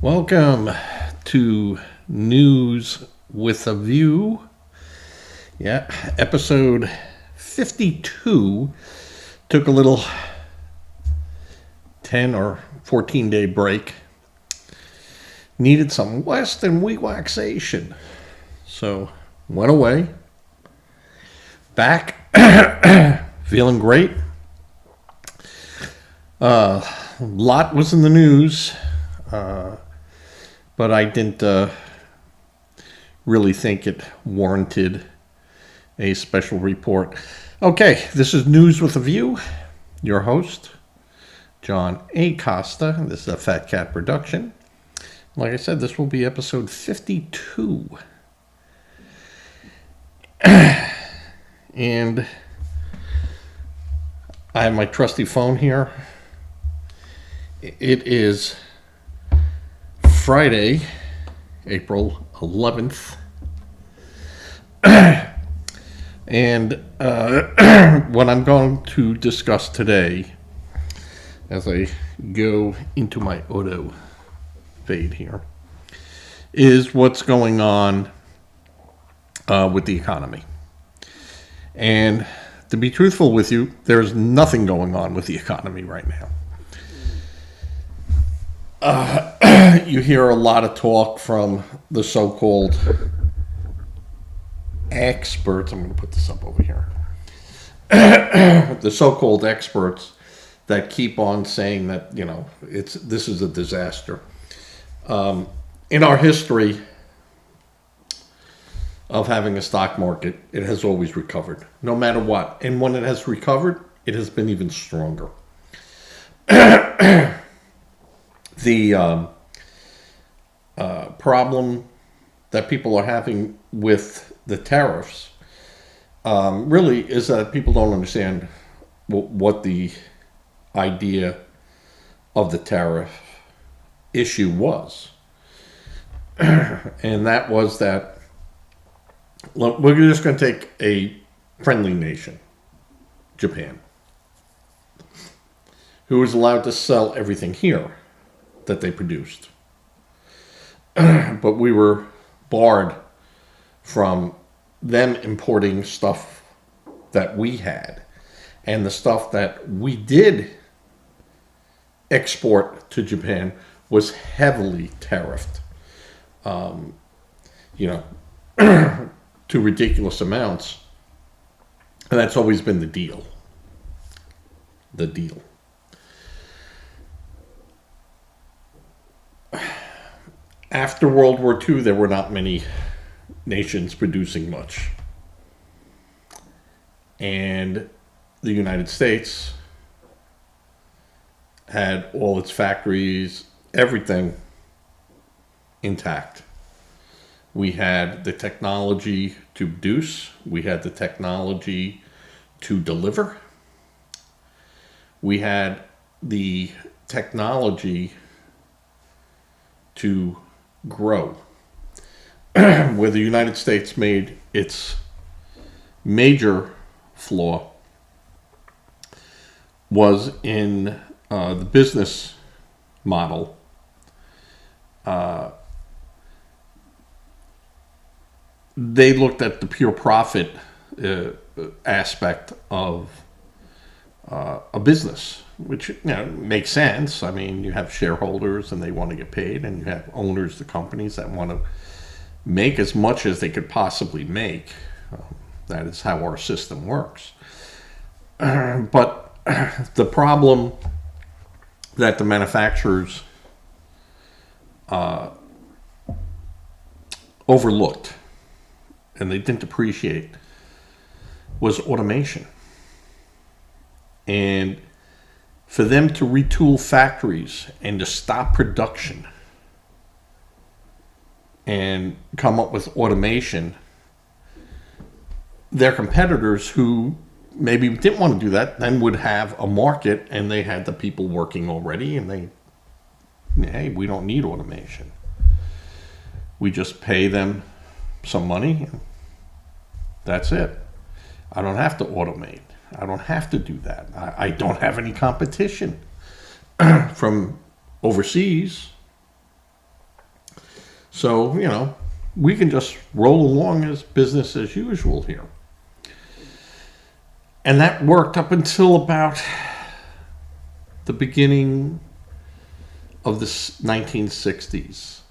Welcome to News with a View. Yeah, episode 52. Took a little 10 or 14 day break. Needed some Western relaxation. So, went away. Back. Feeling great. A lot was in the news. But I didn't really think it warranted a special report. Okay, this is News with a View. Your host, John A. Costa. This is a Fat Cat production. Like I said, this will be episode 52. And I have my trusty phone here. It is Friday, April 11th. And what I'm going to discuss today, as I go into my auto fade here, is what's going on with the economy. And to be truthful with you, there's nothing going on with the economy right now. You hear a lot of talk from the so-called experts. I'm going to put this up over here. The so-called experts that keep on saying that, this is a disaster. In our history of having a stock market, it has always recovered, no matter what. And when it has recovered, it has been even stronger. The problem that people are having with the tariffs really is that people don't understand what the idea of the tariff issue was. And that was that, look, we're just going to take a friendly nation, Japan, who is allowed to sell everything here that they produced. But we were barred from them importing stuff that we had. And the stuff that we did export to Japan was heavily tariffed. To ridiculous amounts. And that's always been the deal. The deal. After World War II, there were not many nations producing much. And the United States had all its factories, everything intact. We had the technology to produce. We had the technology to deliver. We had the technology to grow. Where the United States made its major flaw was in the business model. They looked at the pure profit aspect of a business, which makes sense. I mean, you have shareholders and they want to get paid, and you have owners, the companies that want to make as much as they could possibly make. That is how our system works. But the problem that the manufacturers overlooked and they didn't appreciate was automation. And for them to retool factories and to stop production and come up with automation, their competitors who maybe didn't want to do that then would have a market, and they had the people working already, and hey, we don't need automation. We just pay them some money. That's it. I don't have to automate. I don't have to do that. I don't have any competition from overseas. So, we can just roll along as business as usual here. And that worked up until about the beginning of the 1960s,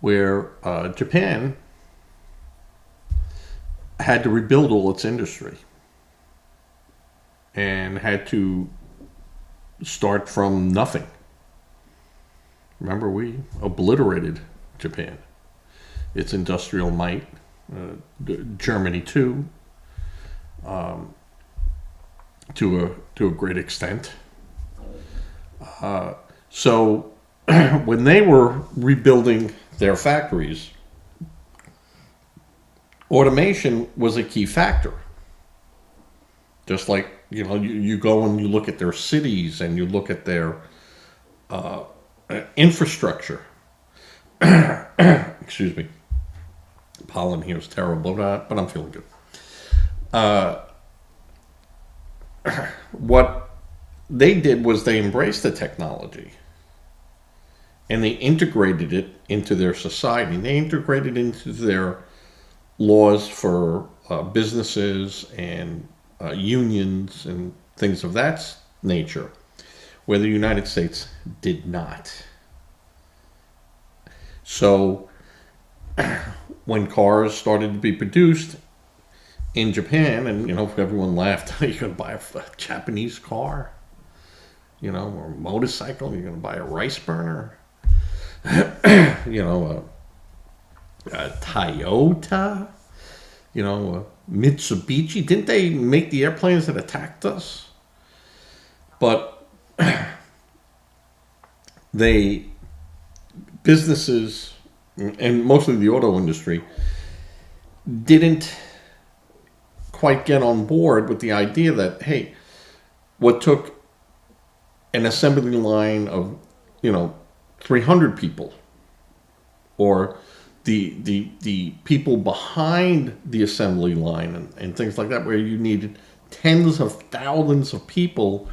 where Japan had to rebuild all its industry and had to start from nothing. Remember, we obliterated Japan, its industrial might, Germany too, to a great extent. So when they were rebuilding their factories, automation was a key factor. Just like, you go and you look at their cities and you look at their infrastructure. Excuse me. Pollen here is terrible, but I'm feeling good. What they did was they embraced the technology and they integrated it into their society. They integrated it into their laws for businesses and unions and things of that nature, where the United States did not. So when cars started to be produced in Japan, and everyone laughed, you're going to buy a Japanese car, or a motorcycle, you're going to buy a rice burner, a Toyota, a Mitsubishi. Didn't they make the airplanes that attacked us? But businesses, and mostly the auto industry, didn't quite get on board with the idea that, hey, what took an assembly line of 300 people, or the people behind the assembly line and things like that, where you needed tens of thousands of people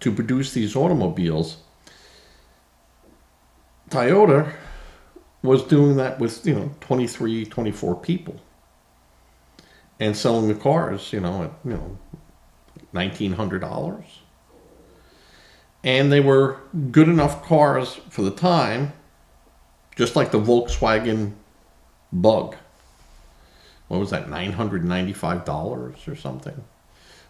to produce these automobiles. Toyota was doing that with 23, 24 people and selling the cars at $1,900. And they were good enough cars for the time, just like the Volkswagen Bug. What was that, $995 or something?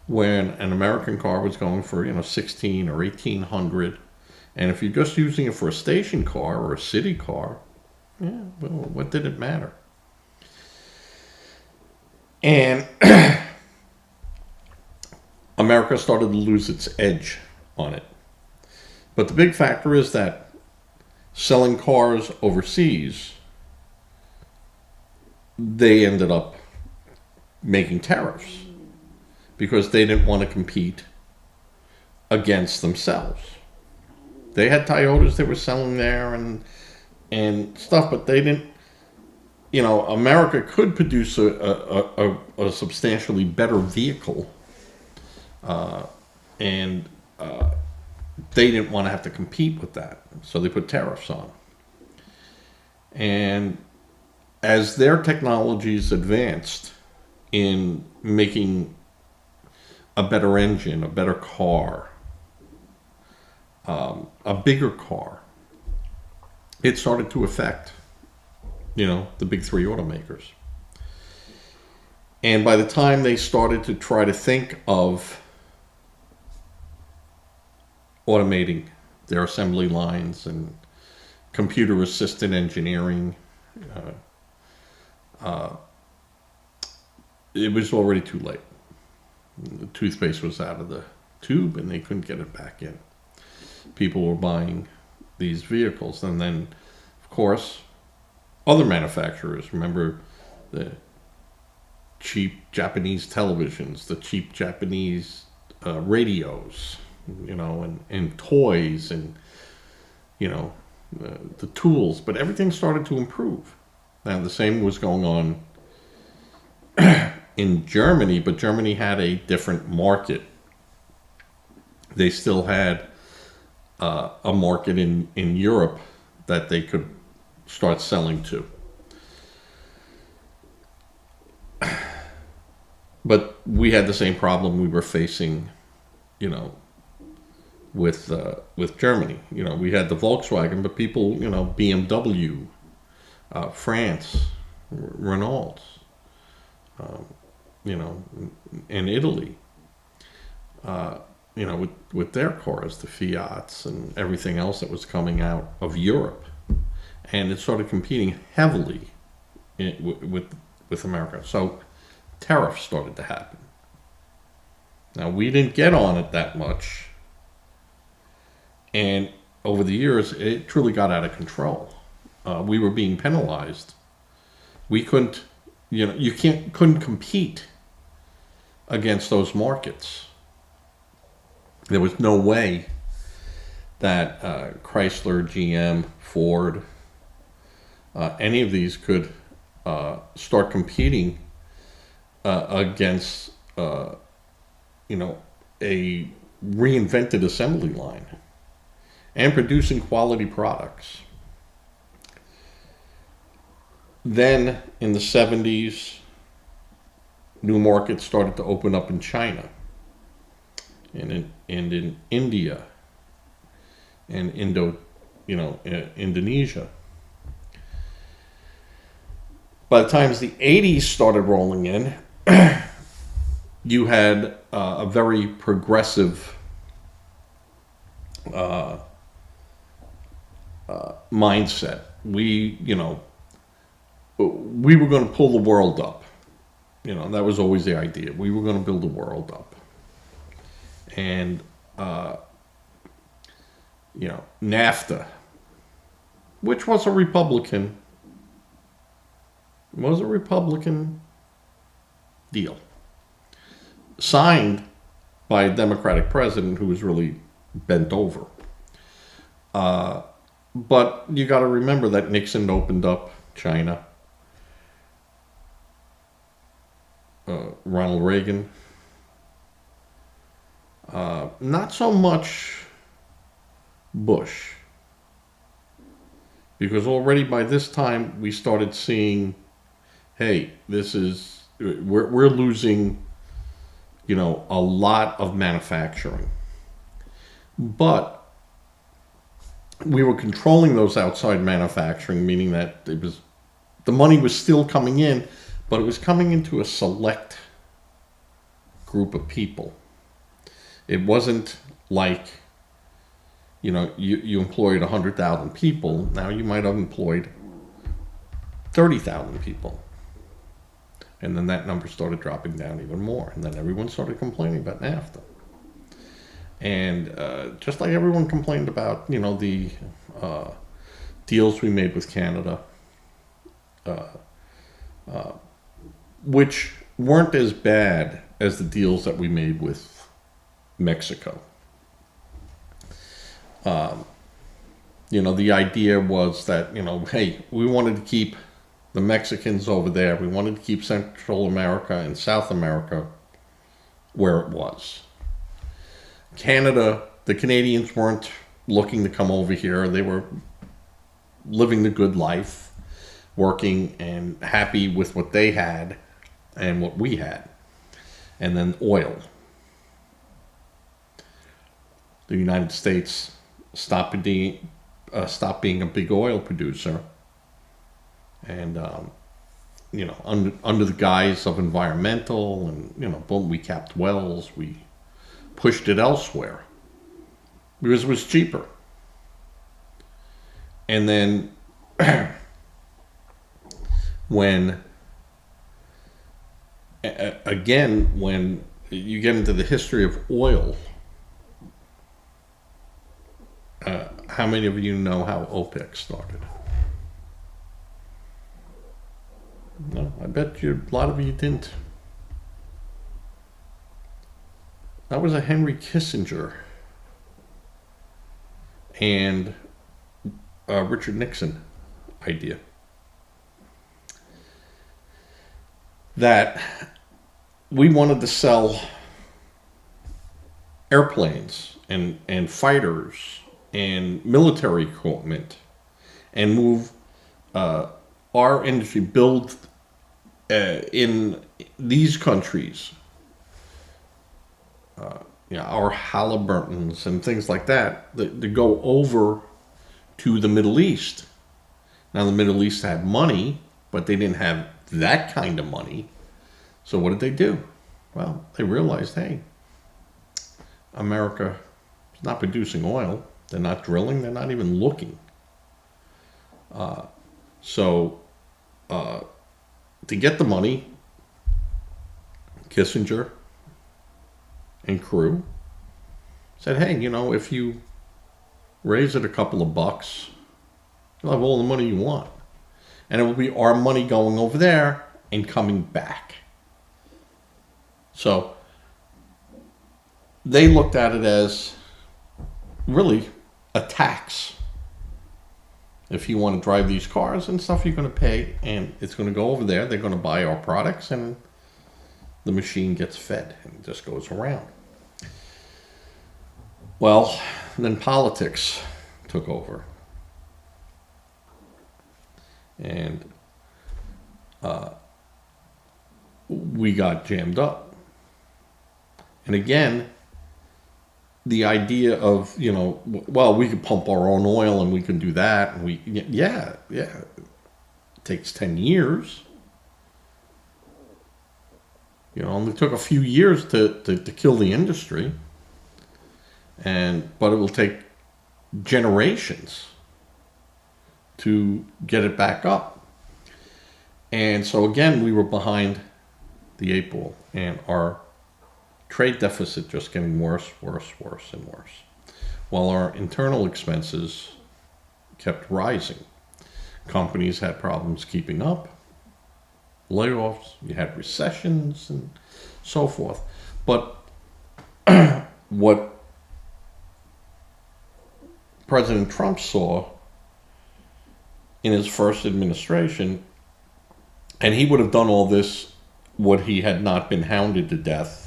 When an American car was going for $1,600 or $1,800. And if you're just using it for a station car or a city car, what did it matter? And America started to lose its edge on it. But the big factor is that selling cars overseas, they ended up making tariffs because they didn't want to compete against themselves. They had Toyotas they were selling there and stuff, but they didn't. America could produce a substantially better vehicle, and they didn't want to have to compete with that, so they put tariffs on. And as their technologies advanced in making a better engine, a better car, a bigger car, it started to affect, the big three automakers. And by the time they started to try to think of automating their assembly lines and computer-assisted engineering, it was already too late. The toothpaste was out of the tube and they couldn't get it back in. People were buying these vehicles, and then, of course, other manufacturers. Remember the cheap Japanese televisions, the cheap Japanese radios, and toys, and the tools. But everything started to improve. Now the same was going on in Germany, but Germany had a different market. They still had a market in Europe that they could start selling to. But we had the same problem we were facing, you know, with Germany. You know, we had the Volkswagen, but people, you know, BMW, France, Renault, you know, in Italy, you know, with their cars, the Fiats and everything else that was coming out of Europe, and it started competing heavily with America. So tariffs started to happen. Now, we didn't get on it that much, and over the years, it truly got out of control. We were being penalized. We couldn't, you know, couldn't compete against those markets. There was no way that Chrysler, GM, Ford, any of these could start competing against, you know, a reinvented assembly line and producing quality products. Then in the 70s, new markets started to open up in China and in India and Indonesia. By the time the 80s started rolling in, you had a very progressive mindset. We were going to pull the world up. You know, that was always the idea. We were going to build the world up. And, you know, NAFTA, which was a Republican deal, signed by a Democratic president who was really bent over. But you got to remember that Nixon opened up China. Ronald Reagan. Not so much Bush. Because already by this time we started seeing, hey, we're losing, you know, a lot of manufacturing. But we were controlling those outside manufacturing, meaning that the money was still coming in, but it was coming into a select group of people. It wasn't like, you know, you employed 100,000 people. Now you might have employed 30,000 people. And then that number started dropping down even more. And then everyone started complaining about NAFTA. And just like everyone complained about, you know, the deals we made with Canada, which weren't as bad as the deals that we made with Mexico. You know, the idea was that, you know, hey, we wanted to keep the Mexicans over there. We wanted to keep Central America and South America where it was. Canada, the Canadians weren't looking to come over here. They were living the good life, working and happy with what they had and what we had. And then oil. The United States stopped being a big oil producer. And, you know, under the guise of environmental and, you know, boom, we capped wells, we pushed it elsewhere because it was cheaper. And then when you get into the history of oil, how many of you know how OPEC started? No, I bet you a lot of you didn't. That was a Henry Kissinger and Richard Nixon idea. That we wanted to sell airplanes and fighters and military equipment and move our industry build in these countries, our Halliburtons and things like that, that go over to the Middle East. Now, the Middle East had money, but they didn't have that kind of money. So what did they do? Well, they realized, hey, America is not producing oil. They're not drilling. They're not even looking. So to get the money, Kissinger and crew said, hey, if you raise it a couple of bucks, you'll have all the money you want. And it will be our money going over there and coming back. So they looked at it as really a tax. If you want to drive these cars and stuff, you're going to pay, and it's going to go over there. They're going to buy our products, and the machine gets fed and it just goes around. Well, then politics took over. And we got jammed up. And again, the idea of, well, we could pump our own oil and we can do that. And it takes 10 years. Only took a few years to kill the industry. But it will take generations to get it back up. And so again, we were behind the 8 ball, and our trade deficit just getting worse, and worse. While our internal expenses kept rising. Companies had problems keeping up, layoffs, you had recessions, and so forth. But what President Trump saw in his first administration, and he would have done all this would he had not been hounded to death,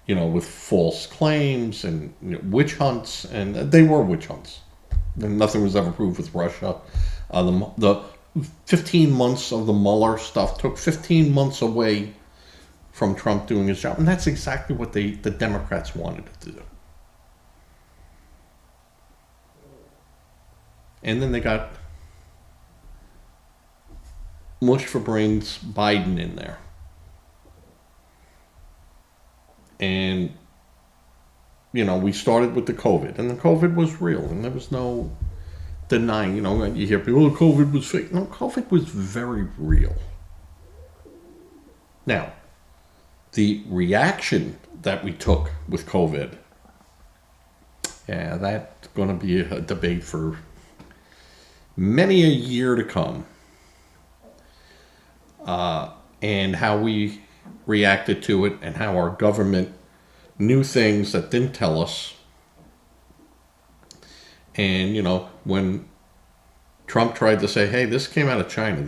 with false claims and witch hunts, and they were witch hunts. And nothing was ever proved with Russia. The 15 months of the Mueller stuff took 15 months away from Trump doing his job, and that's exactly what the Democrats wanted to do. And then they got mush for brains Biden in there. And, we started with the COVID, and the COVID was real, and there was no denying, you hear people, oh, COVID was fake. No, COVID was very real. Now, the reaction that we took with COVID, that's going to be a debate for many a year to come. And how we reacted to it, and how our government knew things that didn't tell us. And, when Trump tried to say, hey, this came out of China,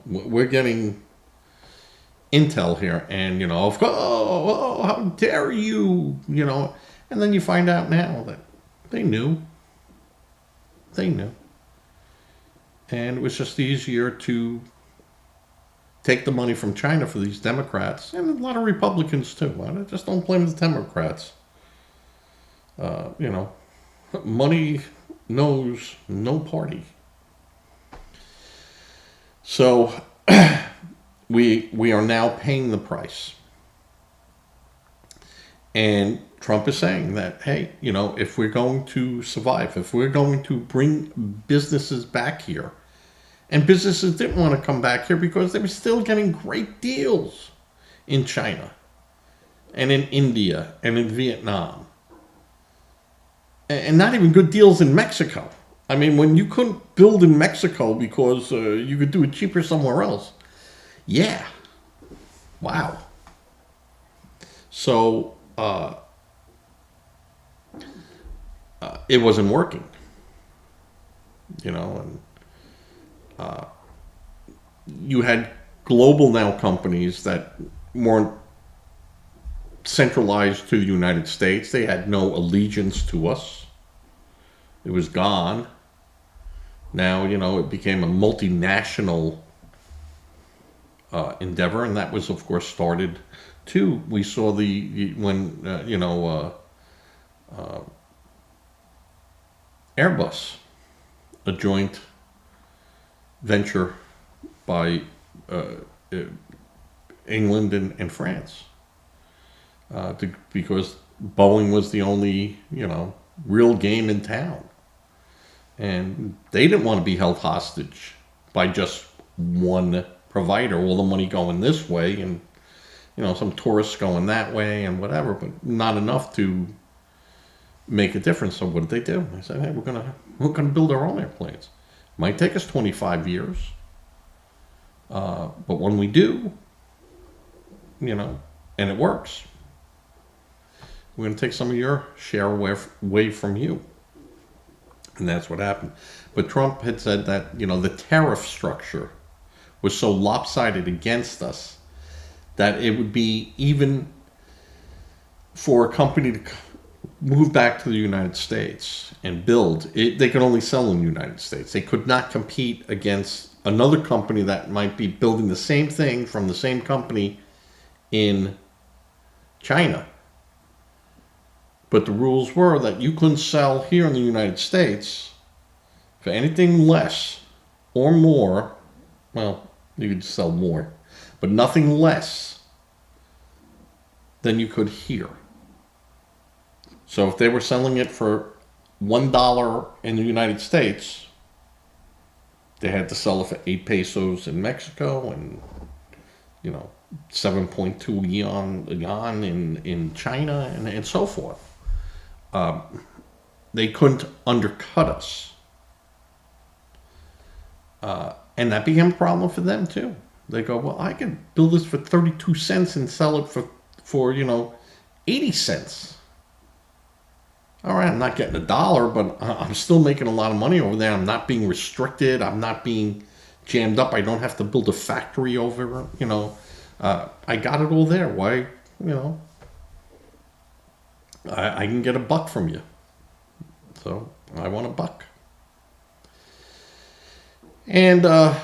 we're getting intel here, and, of course, oh, how dare you, and then you find out now that they knew. And it was just easier to take the money from China for these Democrats, and a lot of Republicans too. I just don't blame the Democrats. Money knows no party. So we are now paying the price. And Trump is saying that, hey, if we're going to survive, if we're going to bring businesses back here, and businesses didn't want to come back here because they were still getting great deals in China and in India and in Vietnam. And not even good deals in Mexico. I mean, when you couldn't build in Mexico because you could do it cheaper somewhere else. Yeah. Wow. So it wasn't working. You had global now companies that weren't centralized to the United States. They had no allegiance to us. It was gone. Now, it became a multinational endeavor, and that was, of course, started too. We saw when Airbus, a joint venture by uh, uh, England and France, because Boeing was the only real game in town, and they didn't want to be held hostage by just one provider. All the money going this way, and some tourists going that way, and whatever, but not enough to make a difference. So what did they do? They said, "Hey, we're gonna build our own airplanes. Might take us 25 years, but when we do, and it works, we're gonna take some of your share away from you." And that's what happened. But Trump had said that the tariff structure was so lopsided against us that it would be, even for a company to move back to the United States and build it, they could only sell in the United States. They could not compete against another company that might be building the same thing from the same company in China. But the rules were that you couldn't sell here in the United States for anything less or more. Well, you could sell more, but nothing less than you could here. So if they were selling it for $1 in the United States, they had to sell it for 8 pesos in Mexico, and 7.2 yuan in China, and so forth. They couldn't undercut us. And that became a problem for them too. They go, well, I can build this for 32 cents and sell it for 80 cents. All right, I'm not getting $1, but I'm still making a lot of money over there. I'm not being restricted. I'm not being jammed up. I don't have to build a factory over, I got it all there. Why, I can get $1 from you. So I want $1. And a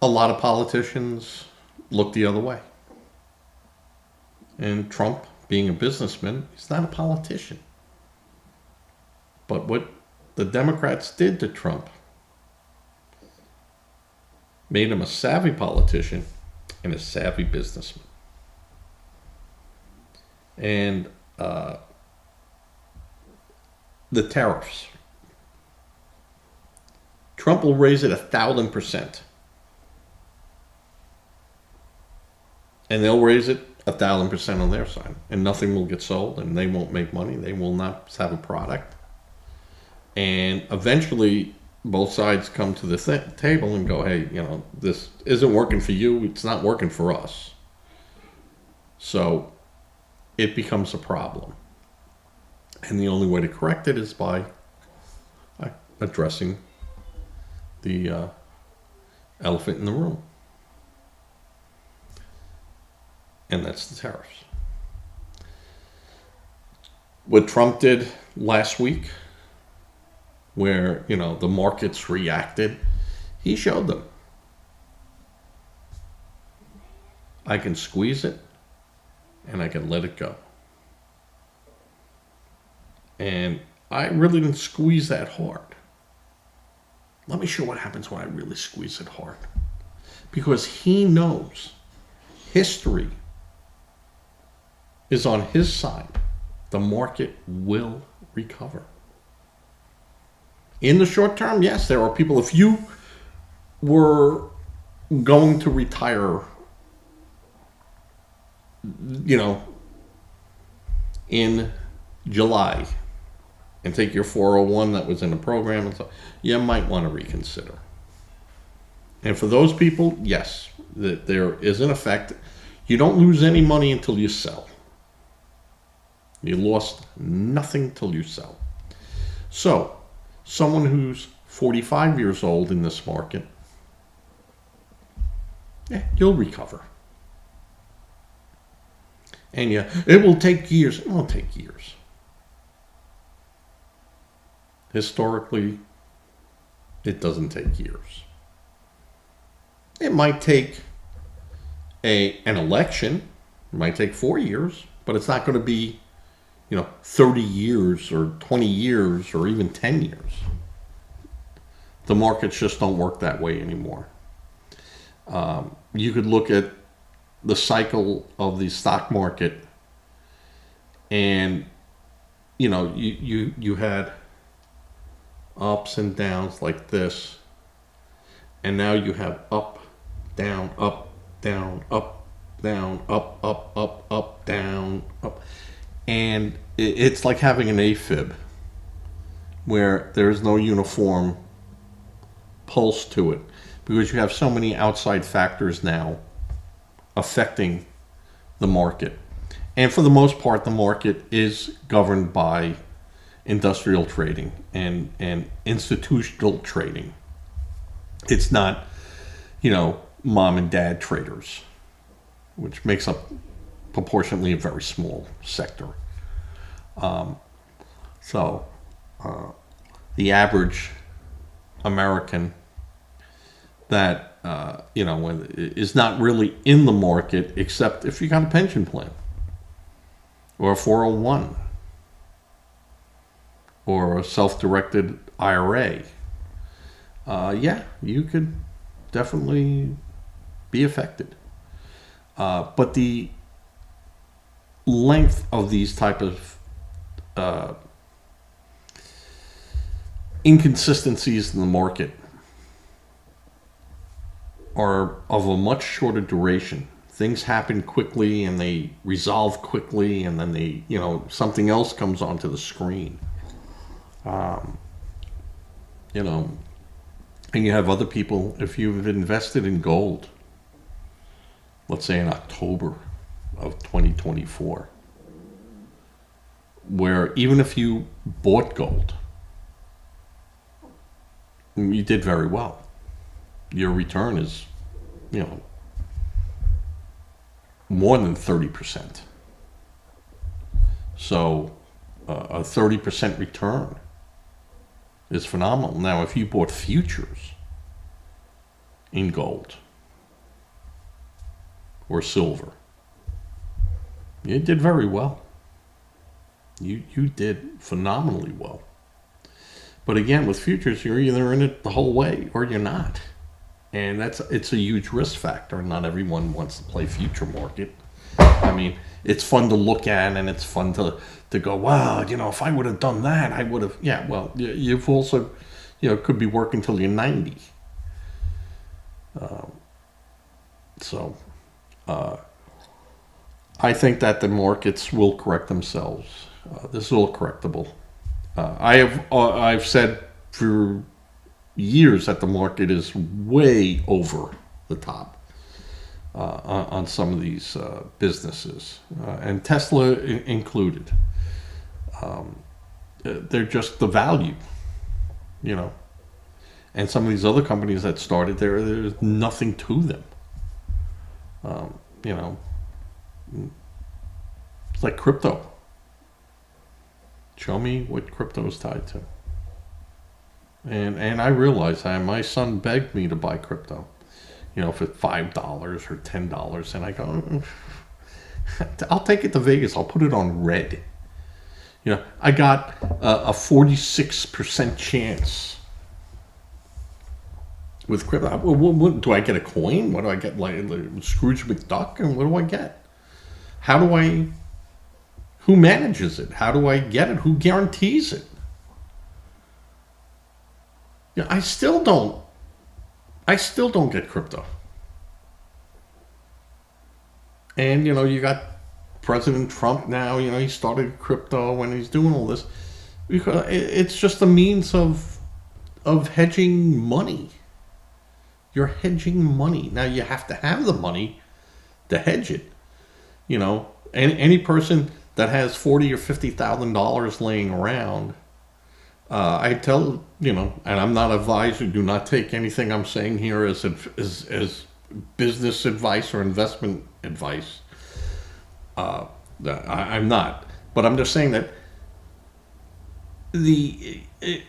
lot of politicians look the other way. And Trump, being a businessman, he's not a politician. But what the Democrats did to Trump made him a savvy politician and a savvy businessman. And the tariffs. Trump will raise it 1,000%. And they'll raise it 1,000% on their side. And nothing will get sold, and they won't make money. They will not have a product. And eventually, both sides come to the table and go, hey, this isn't working for you. It's not working for us. So it becomes a problem. And the only way to correct it is by addressing the elephant in the room. And that's the tariffs. What Trump did last week, where, the markets reacted, he showed them. I can squeeze it and I can let it go. And I really didn't squeeze that hard. Let me show what happens when I really squeeze it hard. Because he knows history is on his side. The market will recover. In the short term, yes, there are people. If you were going to retire, in July and take your 401 that was in the program and so, you might want to reconsider. And for those people, yes, that there is an effect. You don't lose any money until you sell. You lost nothing till you sell. So, someone who's 45 years old in this market, you'll recover. And it will take years. It won't take years. Historically, It doesn't take years. It might take an election. It might take 4 years, but it's not going to be, 30 years or 20 years or even 10 years. The markets just don't work that way anymore. You could look at the cycle of the stock market, and you had ups and downs like this, and now you have up, down, up, down, up, down, up, up, up, up, down, up, and it's like having an AFib where there is no uniform pulse to it, because you have so many outside factors now affecting the market. And for the most part, the market is governed by industrial trading and institutional trading. It's not, mom and dad traders, which makes up proportionately a very small sector. So the average American that is not really in the market, except if you got a pension plan or a 401 or a self-directed IRA. You could definitely be affected. But the length of these type of inconsistencies in the market are of a much shorter duration. Things happen quickly and they resolve quickly, and then they, something else comes onto the screen. And you have other people, if you've invested in gold, let's say in October of 2024, where even if you bought gold, you did very well. Your return is, more than 30%. So a 30% return is phenomenal. Now, if you bought futures in gold or silver, you did very well. You did phenomenally well. But again, with futures, you're either in it the whole way or you're not. And it's a huge risk factor. Not everyone wants to play future market. I mean, it's fun to look at, and it's fun to go, wow, if I would have done that, I would have. Yeah, well, you've also, could be working till you're 90. I think that the markets will correct themselves. This is all correctable. I've said for years that the market is way over the top on some of these businesses, and Tesla included. They're just the value, and some of these other companies that started there's nothing to them. It's like crypto. Show me what crypto is tied to. And I realized my son begged me to buy crypto, for $5 or $10, and I go, I'll take it to Vegas. I'll put it on red. I got a 46% chance with crypto. What, do I get a coin? What do I get, like Scrooge McDuck? And what do I get? Who manages it? How do I get it? Who guarantees it? I still don't get crypto. And, you got President Trump now, he started crypto and he's doing all this. Because it's just a means of hedging money. You're hedging money. Now, you have to have the money to hedge it. Any person that has $40,000 or $50,000 laying around, I tell, and I'm not advised, do not take anything I'm saying here as business advice or investment advice. I'm not. But I'm just saying that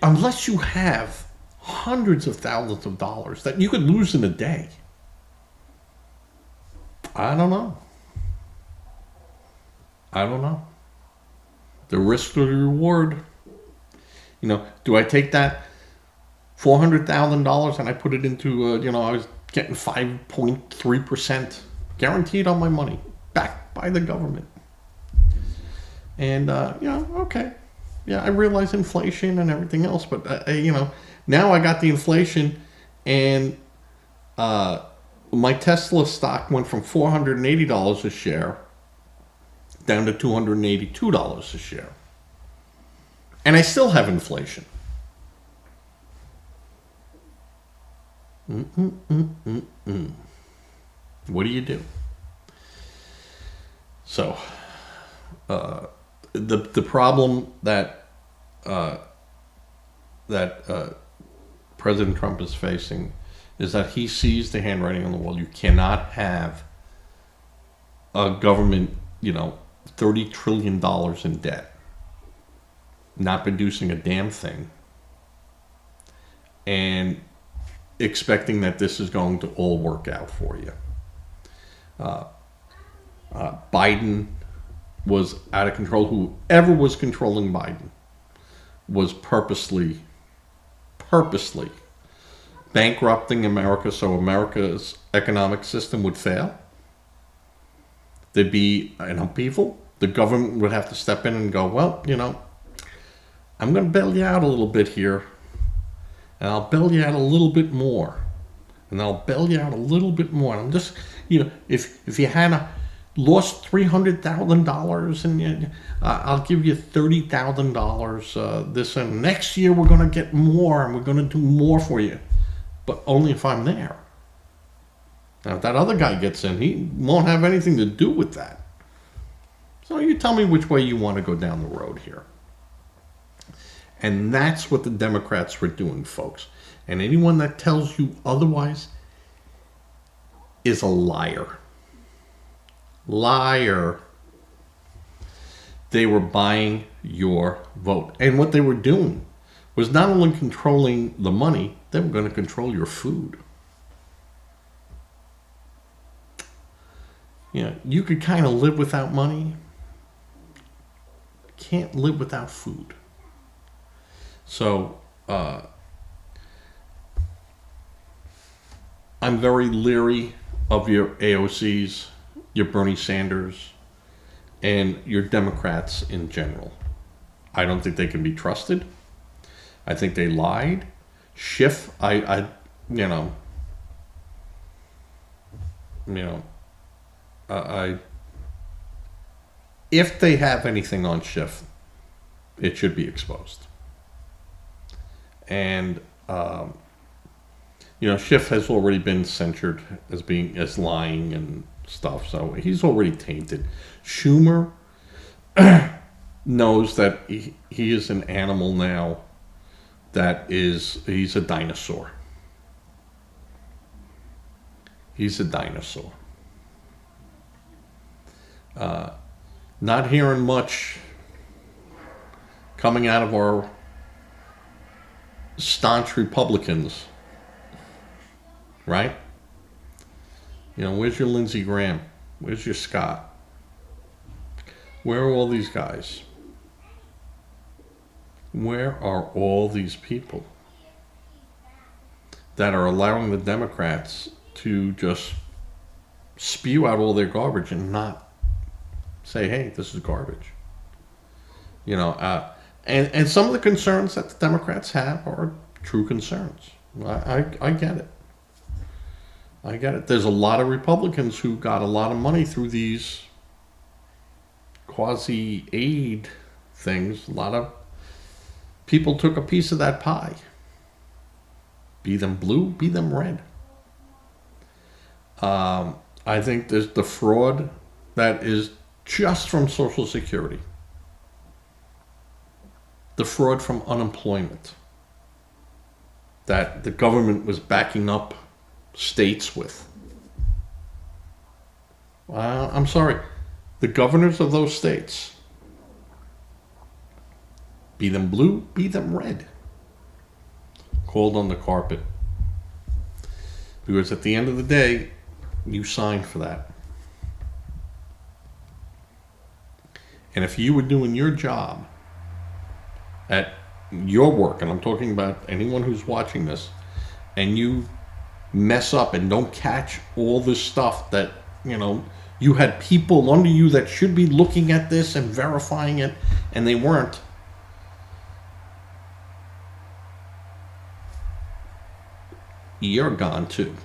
unless you have hundreds of thousands of dollars that you could lose in a day. I don't know. I don't know. The risk or the reward. You know, do I take that $400,000 and I put it into, I was getting 5.3% guaranteed on my money, backed by the government. And, okay. Yeah, I realize inflation and everything else, but, now I got the inflation and my Tesla stock went from $480 a share down to $282 a share. And I still have inflation. What do you do? So, the problem that President Trump is facing is that he sees the handwriting on the wall. You cannot have a government, $30 trillion in debt, not producing a damn thing, and expecting that this is going to all work out for you. Biden was out of control. Whoever was controlling Biden was purposely bankrupting America so America's economic system would fail. There'd be an upheaval. The government would have to step in and go, well, I'm going to bail you out a little bit here. And I'll bail you out a little bit more. And I'll bail you out a little bit more. And I'm just, if you had lost $300,000 and I'll give you $30,000 this and next year we're going to get more and we're going to do more for you. But only if I'm there. Now, if that other guy gets in, he won't have anything to do with that. So you tell me which way you want to go down the road here. And that's what the Democrats were doing, folks. And anyone that tells you otherwise is a liar. Liar. They were buying your vote. And what they were doing was not only controlling the money, they were going to control your food. You could kind of live without money. Can't live without food. So, I'm very leery of your AOCs, your Bernie Sanders, and your Democrats in general. I don't think they can be trusted. I think they lied. Schiff, if they have anything on Schiff, it should be exposed. And Schiff has already been censured as lying and stuff, so he's already tainted. Schumer knows that he is an animal now. He's a dinosaur. He's a dinosaur. Not hearing much coming out of our staunch Republicans, right? Where's your Lindsey Graham? Where's your Scott? Where are all these guys? Where are all these people that are allowing the Democrats to just spew out all their garbage and not say, hey, this is garbage? And some of the concerns that the Democrats have are true concerns. I get it. I get it. There's a lot of Republicans who got a lot of money through these quasi-aid things. A lot of people took a piece of that pie. Be them blue, be them red. I think there's the fraud that is just from Social Security. The fraud from unemployment that the government was backing up states with. I'm sorry. The governors of those states, be them blue, be them red, called on the carpet. Because at the end of the day, you signed for that. And if you were doing your job at your work, and I'm talking about anyone who's watching this, and you mess up and don't catch all this stuff that, you had people under you that should be looking at this and verifying it, and they weren't. You're gone too.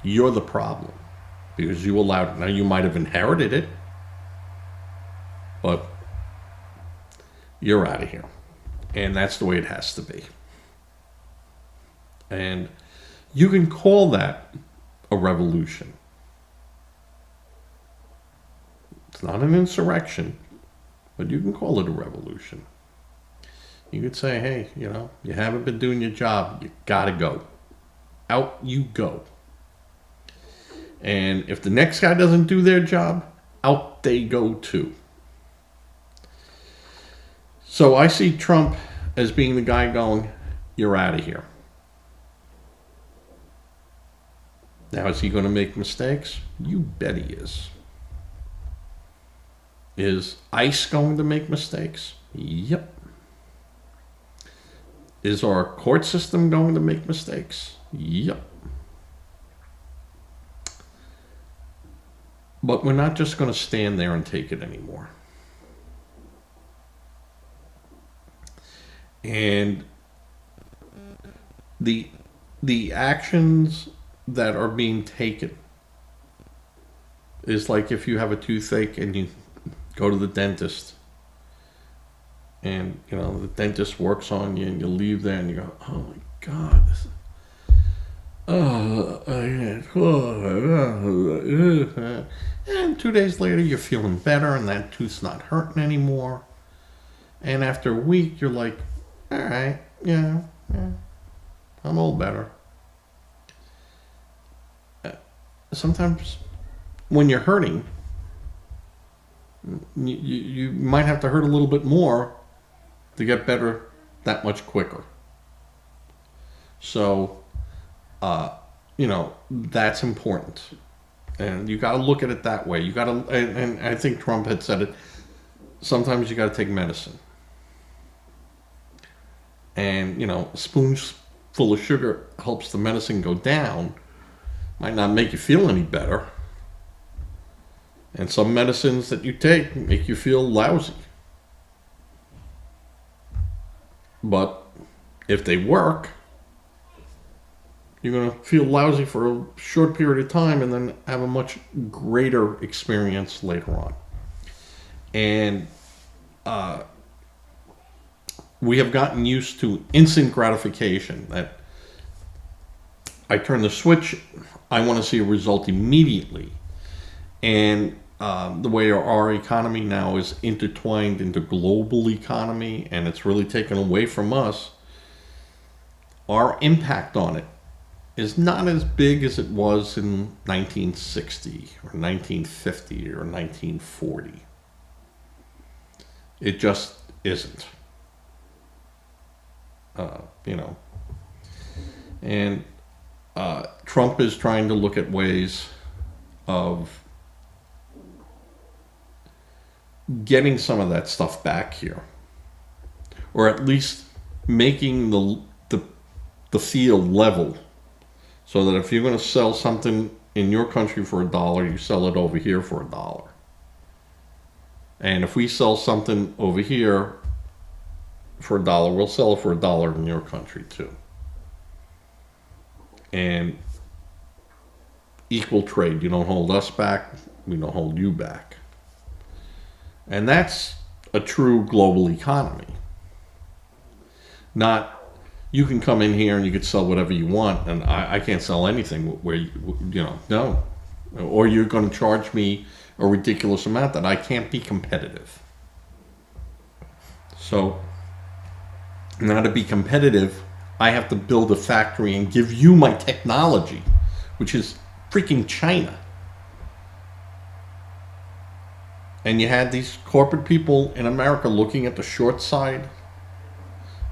You're the problem because you allowed it. Now, you might have inherited it, but you're out of here. And that's the way it has to be. And you can call that a revolution. It's not an insurrection, but you can call it a revolution. You could say, hey, you haven't been doing your job. You gotta go. Out you go. And if the next guy doesn't do their job, out they go too. So I see Trump as being the guy going, you're out of here. Now, is he going to make mistakes? You bet he is. Is ICE going to make mistakes? Yep. Is our court system going to make mistakes? Yep. But we're not just going to stand there and take it anymore. And the actions that are being taken is like if you have a toothache and you go to the dentist and the dentist works on you and you leave there and you go, oh my God, and 2 days later you're feeling better and that tooth's not hurting anymore, and after a week you're like, all right, yeah, I'm all better. Sometimes when you're hurting, you might have to hurt a little bit more to get better that much quicker. So, that's important. And you got to look at it that way. You got to, and I think Trump had said it, sometimes you got to take medicine. And, a spoonful of sugar helps the medicine go down. Might not make you feel any better. And some medicines that you take make you feel lousy. But if they work, you're going to feel lousy for a short period of time and then have a much greater experience later on. And we have gotten used to instant gratification. That I turn the switch, I want to see a result immediately. And the way our economy now is intertwined into global economy, and it's really taken away from us, our impact on it is not as big as it was in 1960 or 1950 or 1940. It just isn't. And Trump is trying to look at ways of getting some of that stuff back here, or at least making the field level, so that if you're going to sell something in your country for $1, you sell it over here for $1. And if we sell something over here for $1, we'll sell it for $1 in your country too. And equal trade. You don't hold us back, we don't hold you back. And that's a true global economy. Not, you can come in here and you can sell whatever you want, and I can't sell anything where, no. Or you're going to charge me a ridiculous amount that I can't be competitive. So, now to be competitive, I have to build a factory and give you my technology, which is freaking China. And you had these corporate people in America looking at the short side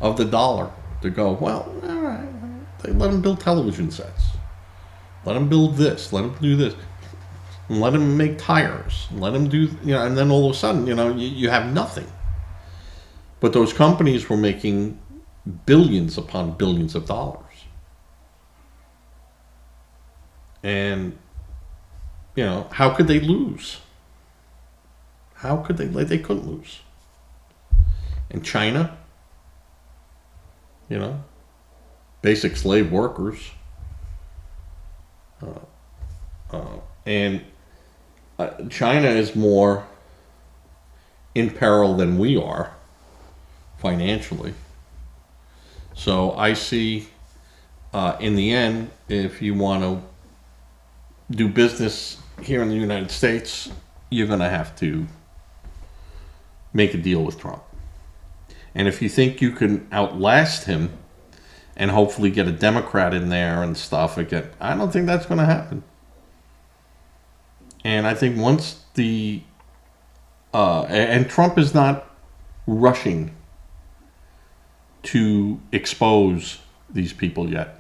of the dollar to go, well, all right, let them build television sets. Let them build this. Let them do this. And let them make tires. Let them do, and then all of a sudden, you have nothing. But those companies were making billions upon billions of dollars. And, how could they lose? How could they couldn't lose. And China, basic slave workers. And China is more in peril than we are financially. So I see, in the end, if you want to do business here in the United States, you're going to have to make a deal with Trump. And if you think you can outlast him and hopefully get a Democrat in there and stuff again, I don't think that's going to happen. And I think once and Trump is not rushing to expose these people yet,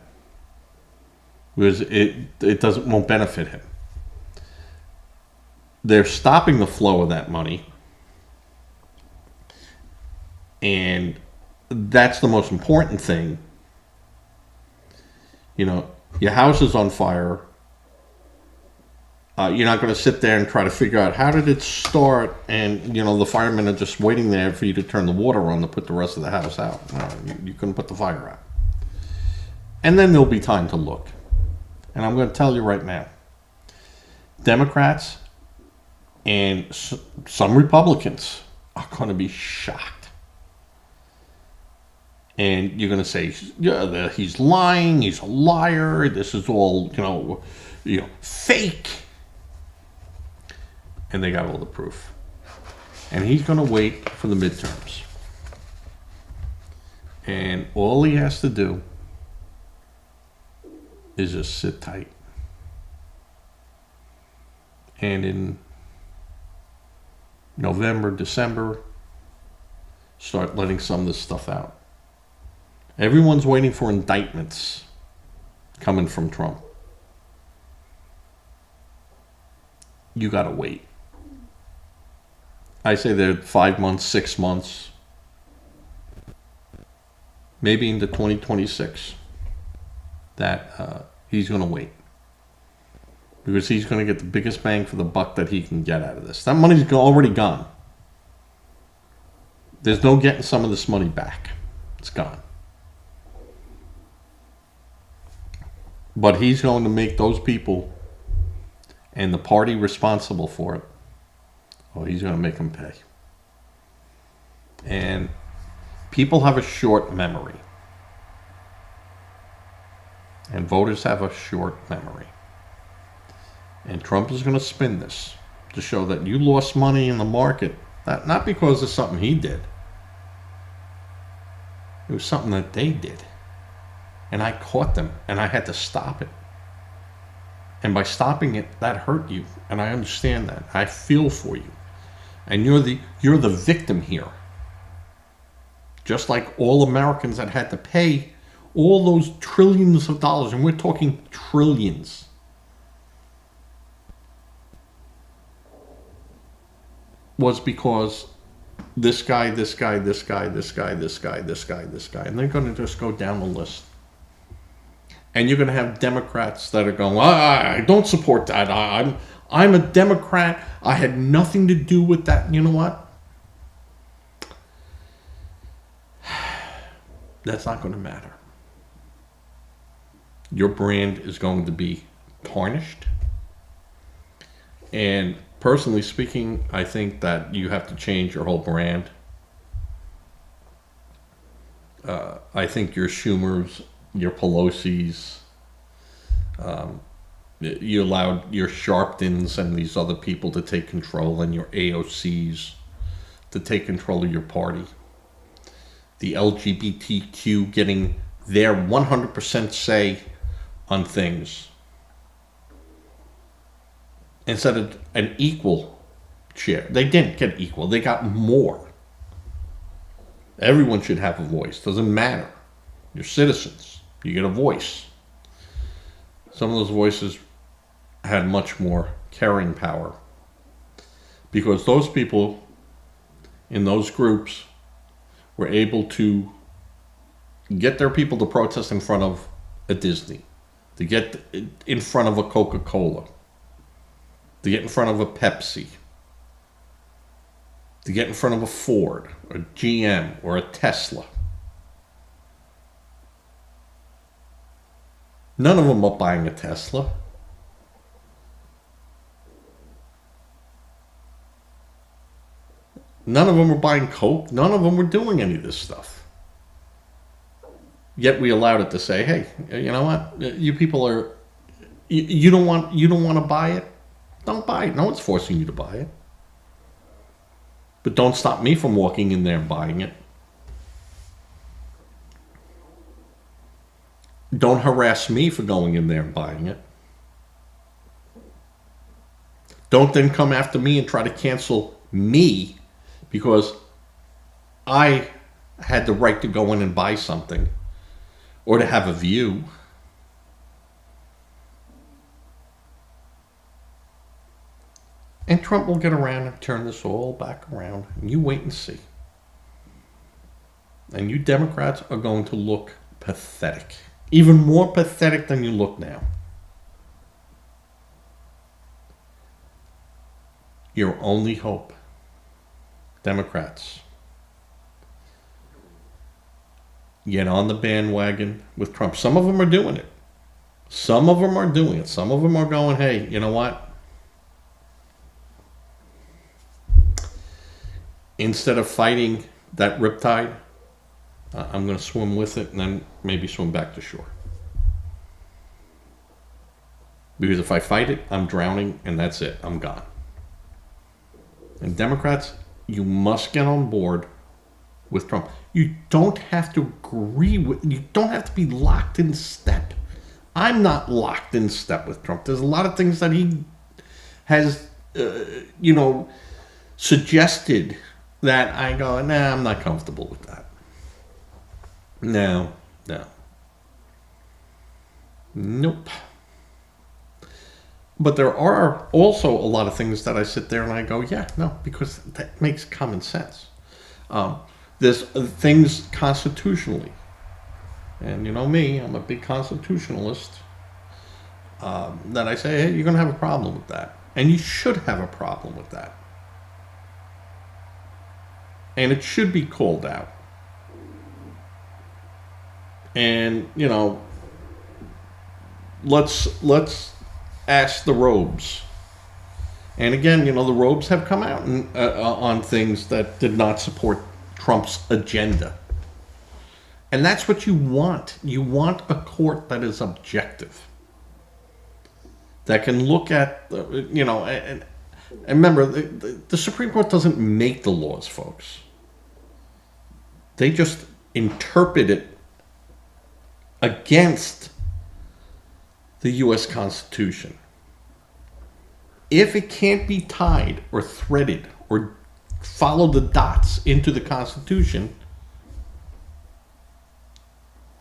because it won't benefit him. They're stopping the flow of that money, and that's the most important thing. Your house is on fire. You're not going to sit there and try to figure out how did it start, and the firemen are just waiting there for you to turn the water on to put the rest of the house out. You couldn't put the fire out. And then there'll be time to look. And I'm going to tell you right now, Democrats and some Republicans are going to be shocked. And you're going to say, yeah, he's lying, he's a liar, this is all, fake. And they got all the proof. And he's going to wait for the midterms. And all he has to do is just sit tight. And in November, December, start letting some of this stuff out. Everyone's waiting for indictments coming from Trump. You got to wait. I say they're 5 months, 6 months, maybe into 2026, that he's going to wait. Because he's going to get the biggest bang for the buck that he can get out of this. That money's already gone. There's no getting some of this money back. It's gone. But he's going to make those people and the party responsible for it, he's going to make them pay. And people have a short memory. And voters have a short memory. And Trump is going to spin this to show that you lost money in the market, not because of something he did. It was something that they did. And I caught them, and I had to stop it. And by stopping it, that hurt you. And I understand that. I feel for you. And you're the victim here. Just like all Americans that had to pay all those trillions of dollars, and we're talking trillions. Was because this guy, this guy, this guy, this guy, this guy, this guy, this guy. And they're going to just go down the list. And you're going to have Democrats that are going, I don't support that. I'm a Democrat. I had nothing to do with that. You know what? That's not going to matter. Your brand is going to be tarnished. And personally speaking, I think that you have to change your whole brand. I think your Schumers, your Pelosi's, you allowed your Sharptons and these other people to take control, and your AOCs to take control of your party. The LGBTQ getting their 100% say on things instead of an equal share. They didn't get equal. They got more. Everyone should have a voice. Doesn't matter. You're citizens. You get a voice. Some of those voices had much more carrying power because those people in those groups were able to get their people to protest in front of a Disney, to get in front of a Coca-Cola, to get in front of a Pepsi, to get in front of a Ford, or GM, or a Tesla. None of them are buying a Tesla. None of them are buying Coke. None of them were doing any of this stuff. Yet we allowed it to say, "Hey, you know what? You people are, you don't want to buy it. Don't buy it. No one's forcing you to buy it. But don't stop me from walking in there and buying it. Don't harass me for going in there and buying it. Don't then come after me and try to cancel me because I had the right to go in and buy something or to have a view." And Trump will get around and turn this all back around. And you wait and see. And you Democrats are going to look pathetic. Even more pathetic than you look now. Your only hope, Democrats, get on the bandwagon with Trump. Some of them are doing it. Some of them are doing it. Some of them are going, "Hey, you know what? Instead of fighting that riptide, I'm going to swim with it and then maybe swim back to shore. Because if I fight it, I'm drowning and that's it. I'm gone." And Democrats, you must get on board with Trump. You don't have to agree with, you don't have to be locked in step. I'm not locked in step with Trump. There's a lot of things that he has, suggested that I go, "Nah, I'm not comfortable with that. No. Nope." But there are also a lot of things that I sit there and I go, "Yeah, no," because that makes common sense. There's things constitutionally. And you know me, I'm a big constitutionalist. That I say, "Hey, you're going to have a problem with that." And you should have a problem with that. And it should be called out. And, let's ask the robes. And again, the robes have come out on things that did not support Trump's agenda. And that's what you want. You want a court that is objective. That can look at, and remember, the Supreme Court doesn't make the laws, folks. They just interpret it against the U.S. Constitution. If it can't be tied or threaded or follow the dots into the Constitution,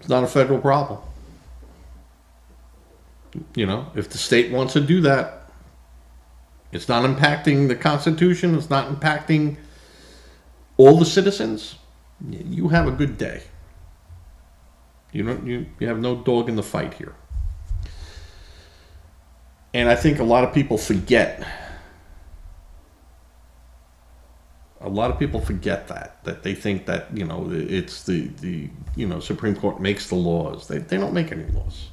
it's not a federal problem. If the state wants to do that, it's not impacting the Constitution, it's not impacting all the citizens, you have a good day. You have no dog in the fight here. And I think a lot of people forget. A lot of people forget that they think that, it's the Supreme Court makes the laws. They don't make any laws.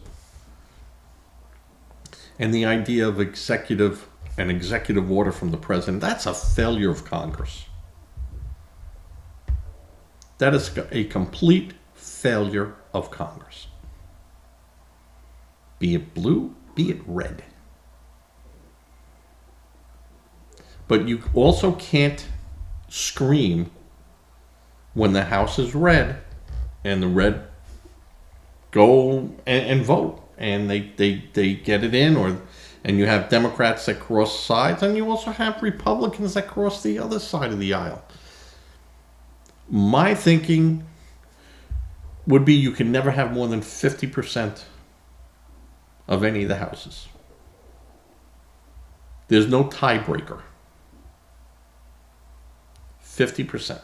And the idea of an executive order from the president, that's a failure of Congress. That is a complete failure of Congress. Be it blue, be it red. But you also can't scream when the House is red and the red go and vote and they get it in, and you have Democrats that cross sides, and you also have Republicans that cross the other side of the aisle. My thinking would be you can never have more than 50% of any of the houses. There's no tiebreaker. 50%.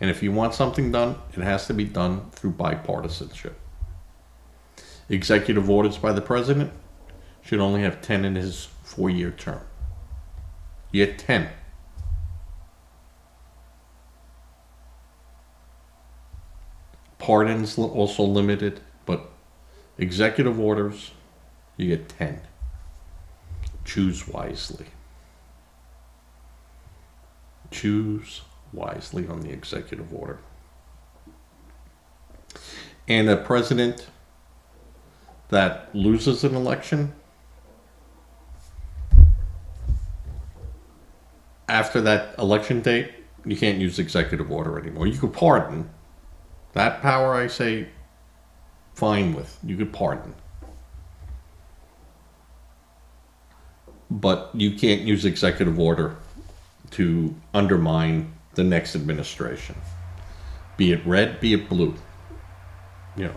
And if you want something done, it has to be done through bipartisanship. Executive orders by the president should only have 10 in his 4-year term. You get 10. Pardons also limited, but executive orders, you get 10. Choose wisely. Choose wisely on the executive order. And a president that loses an election, after that election date, you can't use executive order anymore. You could pardon. That power, I say, fine with. You could pardon. But you can't use executive order to undermine the next administration. Be it red, be it blue. You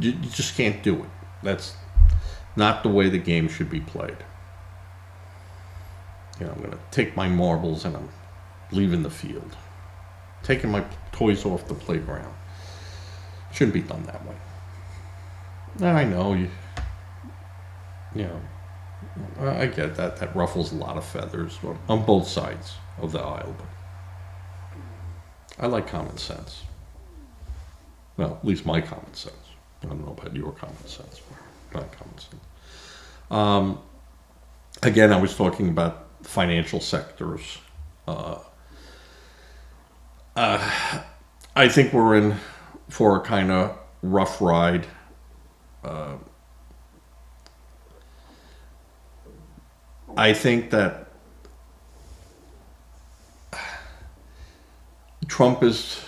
just can't do it. That's not the way the game should be played. I'm going to take my marbles and I'm leaving the field. Taking my toys off the playground. Shouldn't be done that way. I know I get that. That ruffles a lot of feathers on both sides of the aisle. But I like common sense. Well, at least my common sense. I don't know about your common sense. Not common sense. Again, I was talking about financial sectors. I think we're in for a kind of rough ride. I think that Trump is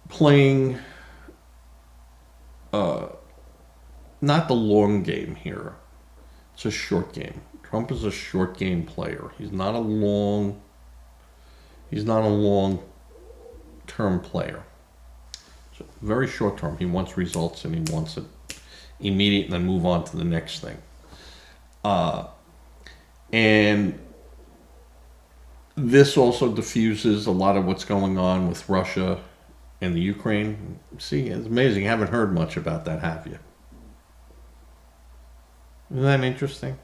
playing not the long game here. It's a short game. Trump is a short game player. He's not a long term player. So very short term. He wants results and he wants it immediate and then move on to the next thing. And this also diffuses a lot of what's going on with Russia and the Ukraine. See, it's amazing. You haven't heard much about that, have you? Isn't that interesting?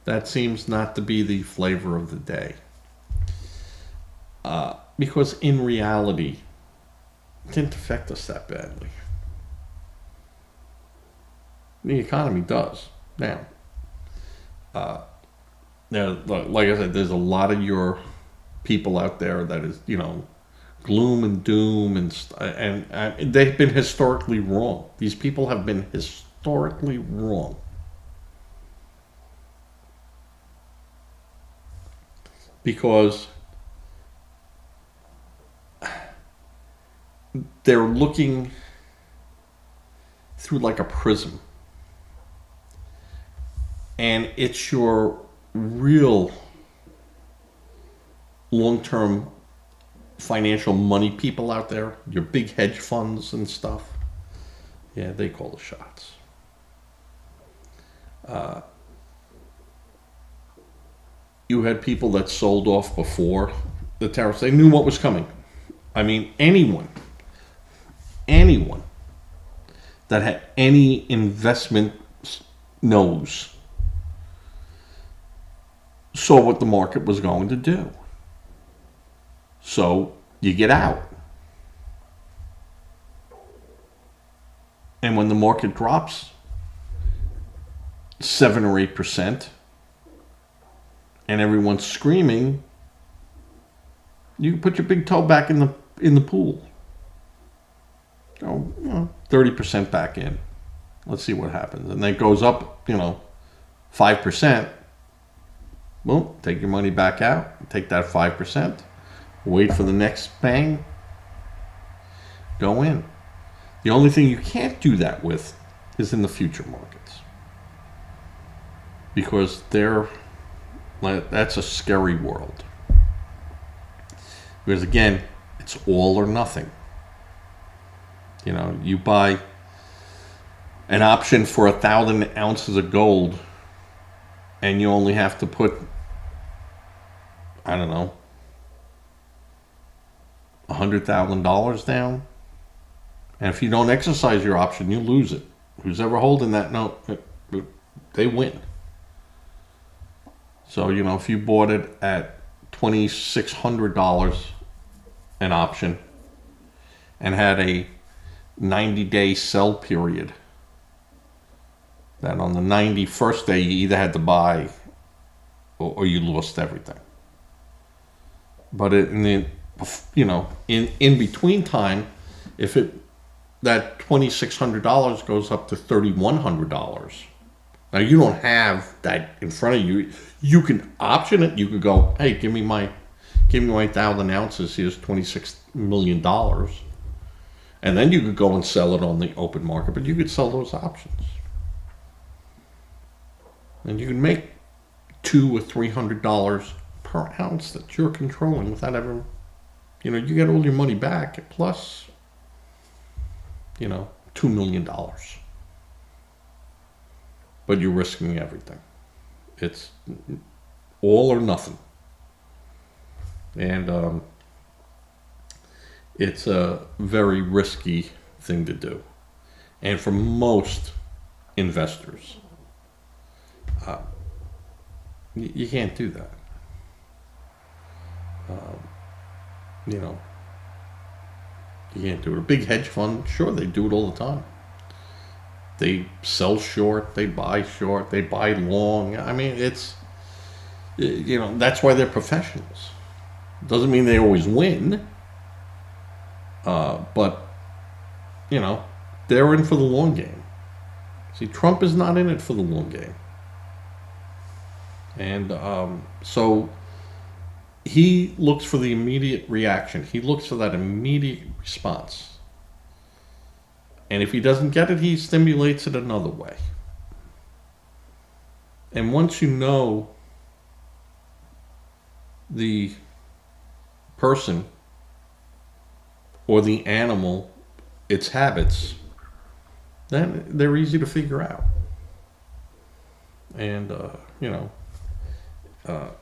That seems not to be the flavor of the day. Because in reality, it didn't affect us that badly. The economy does. Now, like I said, there's a lot of your people out there that is, gloom and doom, and they've been historically wrong. These people have been historically wrong. Because they're looking through like a prism. And it's your real long-term financial money people out there, your big hedge funds and stuff. Yeah, they call the shots. You had people that sold off before the tariffs. They knew what was coming. I mean, anyone that had any investment knows saw what the market was going to do. So you get out. And when the market drops 7 or 8% and everyone's screaming, you can put your big toe back in the pool. 30% back in. Let's see what happens. And then it goes up, 5%. Boom, take your money back out. Take that 5%. Wait for the next bang. Go in. The only thing you can't do that with is in the future markets. Because that's a scary world. Because again, it's all or nothing. You know, you buy an option for 1,000 ounces of gold, and you only have to put, I don't know, $100,000 down. And if you don't exercise your option, you lose it. Who's ever holding that note, they win. So, you know, if you bought it at $2,600 an option and had a 90-day sell period, that on the 91st day you either had to buy or you lost everything. But in the, you know, in between time, if that $2,600 goes up to $3,100, now you don't have that in front of you. You can option it. You could go, hey, give me my 1,000 ounces. Here's $26 million, and then you could go and sell it on the open market. But you could sell those options, and you can make $200 or $300 per ounce that you're controlling without ever, you know, you get all your money back plus, you know, $2 million. But you're risking everything. It's all or nothing. And it's a very risky thing to do. And for most investors, you can't do that. You know, you can't do it. A big hedge fund, sure, they do it all the time. They sell short, they buy short, they buy long. I mean, it's, you know, that's why they're professionals. Doesn't mean they always win, but, you know, they're in for the long game. See, Trump is not in it for the long game. And so he looks for the immediate reaction. He looks for that immediate response. And if he doesn't get it, he stimulates it another way. And once you know the person or the animal, its habits, then they're easy to figure out. And, you know,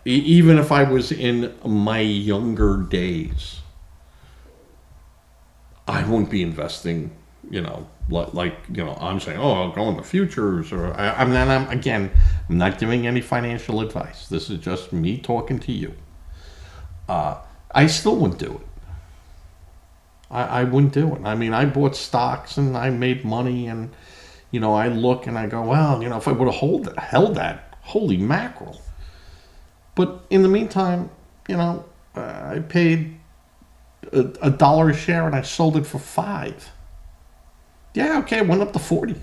even if I was in my younger days, I wouldn't be investing, you know, like, you know, I'm saying, oh, I'll go into futures, or I'm not giving any financial advice. This is just me talking to you. I still wouldn't do it. I wouldn't do it. I mean, I bought stocks and I made money, and, you know, I look and I go, well, you know, if I would have held that, holy mackerel. But in the meantime, you know, I paid $1 a share and I sold it for $5. Yeah, okay, it went up to 40.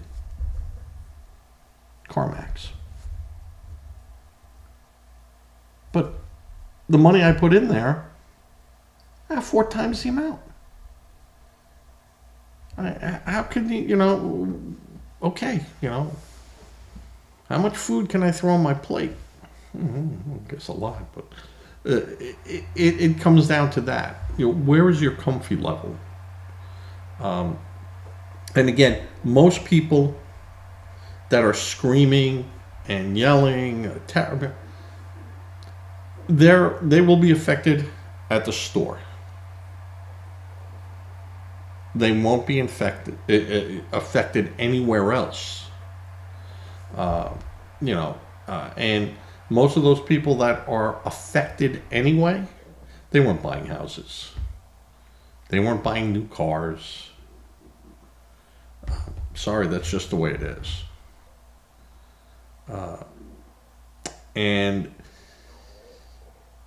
CarMax. But the money I put in there, 4 times the amount. How can you know, okay, you know, how much food can I throw on my plate? I guess a lot, but it comes down to that. You know, where is your comfy level? And again, most people that are screaming and yelling, they will be affected at the store. They won't be affected anywhere else. You know, and most of those people that are affected anyway, they weren't buying houses. They weren't buying new cars. Sorry, that's just the way it is. And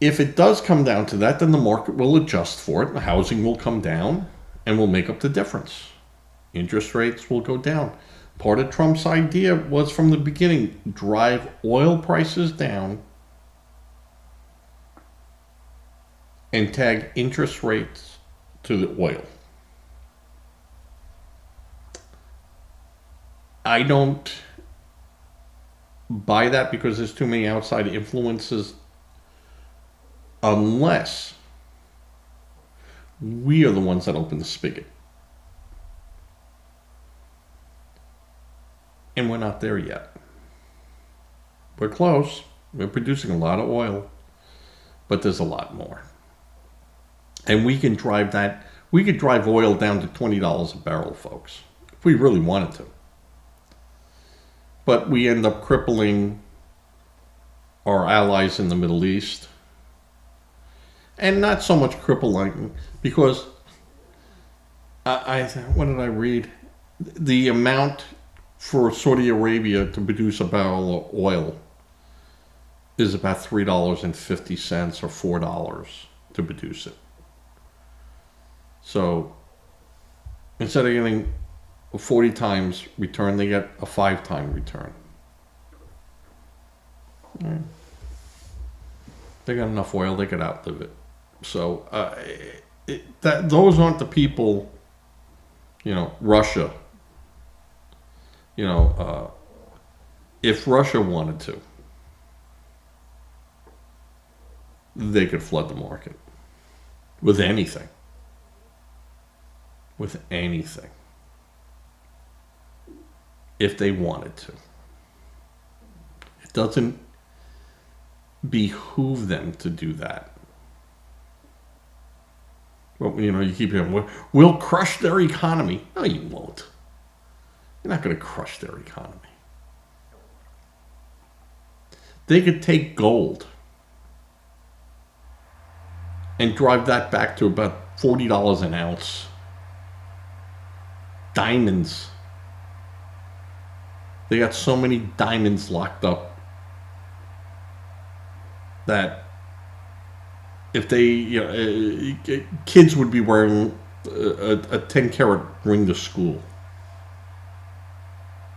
if it does come down to that, then the market will adjust for it. The housing will come down and will make up the difference. Interest rates will go down. Part of Trump's idea was from the beginning, drive oil prices down and tag interest rates to the oil. I don't buy that because there's too many outside influences, unless We are the ones that open the spigot. And we're not there yet. We're close. We're producing a lot of oil, but there's a lot more. And we can drive that. We could drive oil down to $20 a barrel, folks, if we really wanted to. But we end up crippling our allies in the Middle East. And not so much crippling, because what did I read? The amount for Saudi Arabia to produce a barrel of oil is about $3.50 or $4 to produce it. So instead of getting a 40 times return, they get a 5-time return. They got enough oil, they could outlive it. So those aren't the people, Russia. If Russia wanted to, they could flood the market with anything. With anything. If they wanted to. It doesn't behoove them to do that. Well, you keep hearing, we'll crush their economy. No, you won't. You're not going to crush their economy. They could take gold and drive that back to about $40 an ounce. Diamonds. They got so many diamonds locked up that if they, kids would be wearing a 10-carat ring to school.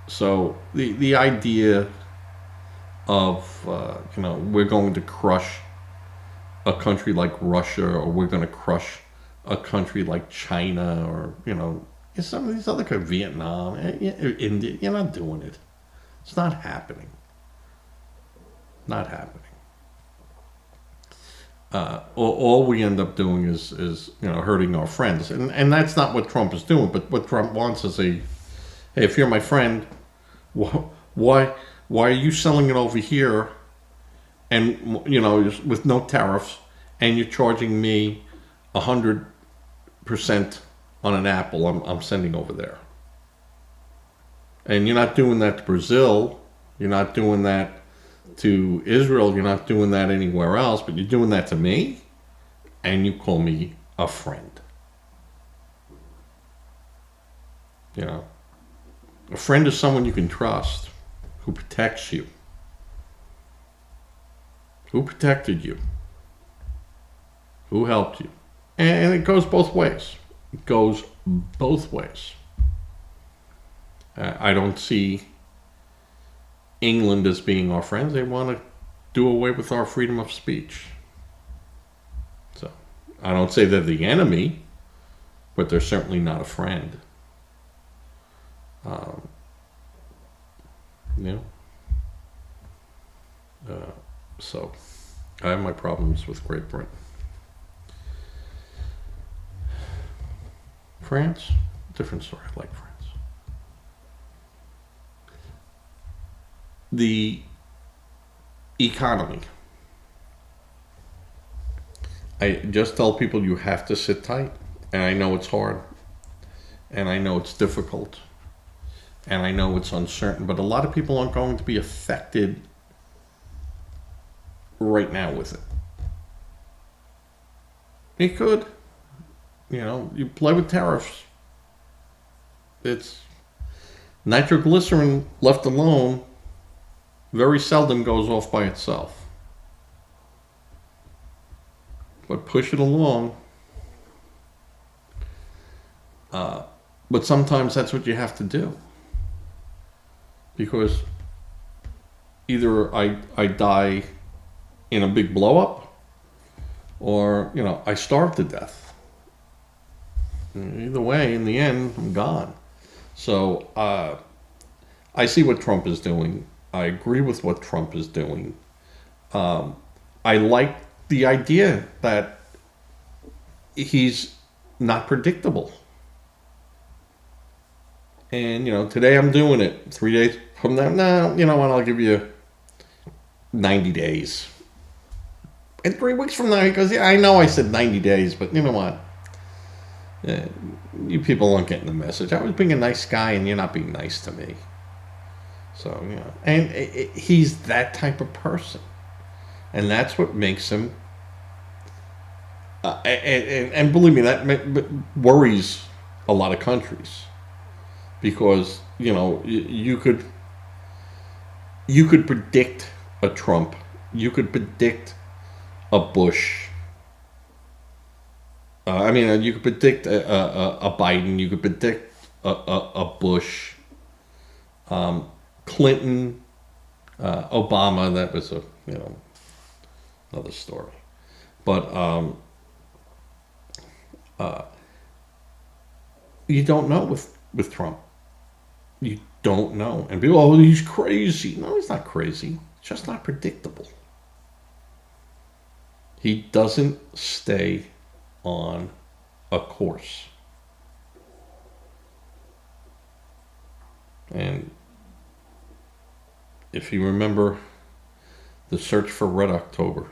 So the idea of, we're going to crush a country like Russia, or we're going to crush a country like China, or, some of these other countries, Vietnam, India, you're not doing it. It's not happening. Not happening. All we end up doing is hurting our friends, and that's not what Trump is doing. But what Trump wants is hey, if you're my friend, why are you selling it over here, and with no tariffs, and you're charging me 100% on an apple I'm sending over there, and you're not doing that to Brazil, you're not doing that to Israel, you're not doing that anywhere else, but you're doing that to me, and you call me a friend. A friend is someone you can trust, who protects you, who protected you, who helped you. And it goes both ways. It goes both ways. I don't see England as being our friends. They want to do away with our freedom of speech. So I don't say they're the enemy, but they're certainly not a friend. So I have my problems with Great Britain. France, different story. I like France. The economy. I just tell people you have to sit tight. And I know it's hard. And I know it's difficult. And I know it's uncertain. But a lot of people aren't going to be affected right now with it. It could. You play with tariffs. It's nitroglycerin left alone very seldom goes off by itself. But push it along. But sometimes that's what you have to do. Because either I die in a big blow up, or, I starve to death. Either way, in the end, I'm gone. So I see what Trump is doing. I agree with what Trump is doing. I like the idea that he's not predictable. And, today I'm doing it. 3 days from now, no, you know what, I'll give you 90 days. And 3 weeks from now, he goes, yeah, I know I said 90 days, but you know what? Yeah, you people aren't getting the message. I was being a nice guy, and you're not being nice to me. So, and he's that type of person. And that's what makes him, and believe me, that worries a lot of countries. Because, you could predict a Trump. You could predict a Bush. You could predict a Biden. You could predict a Bush, Clinton, Obama. That was another story. But you don't know with Trump. You don't know. And people, oh, he's crazy. No, he's not crazy. It's just not predictable. He doesn't stay on a course. And if you remember the search for Red October,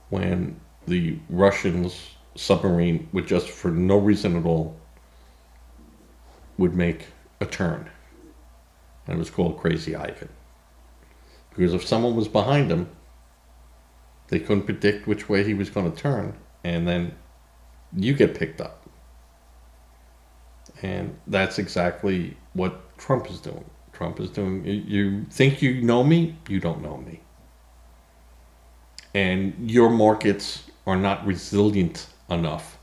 when the Russians submarine would just for no reason at all would make a turn, and it was called Crazy Ivan, because if someone was behind him, they couldn't predict which way he was going to turn, and then you get picked up. And that's exactly what Trump is doing. You think you know me, you don't know me. And your markets are not resilient enough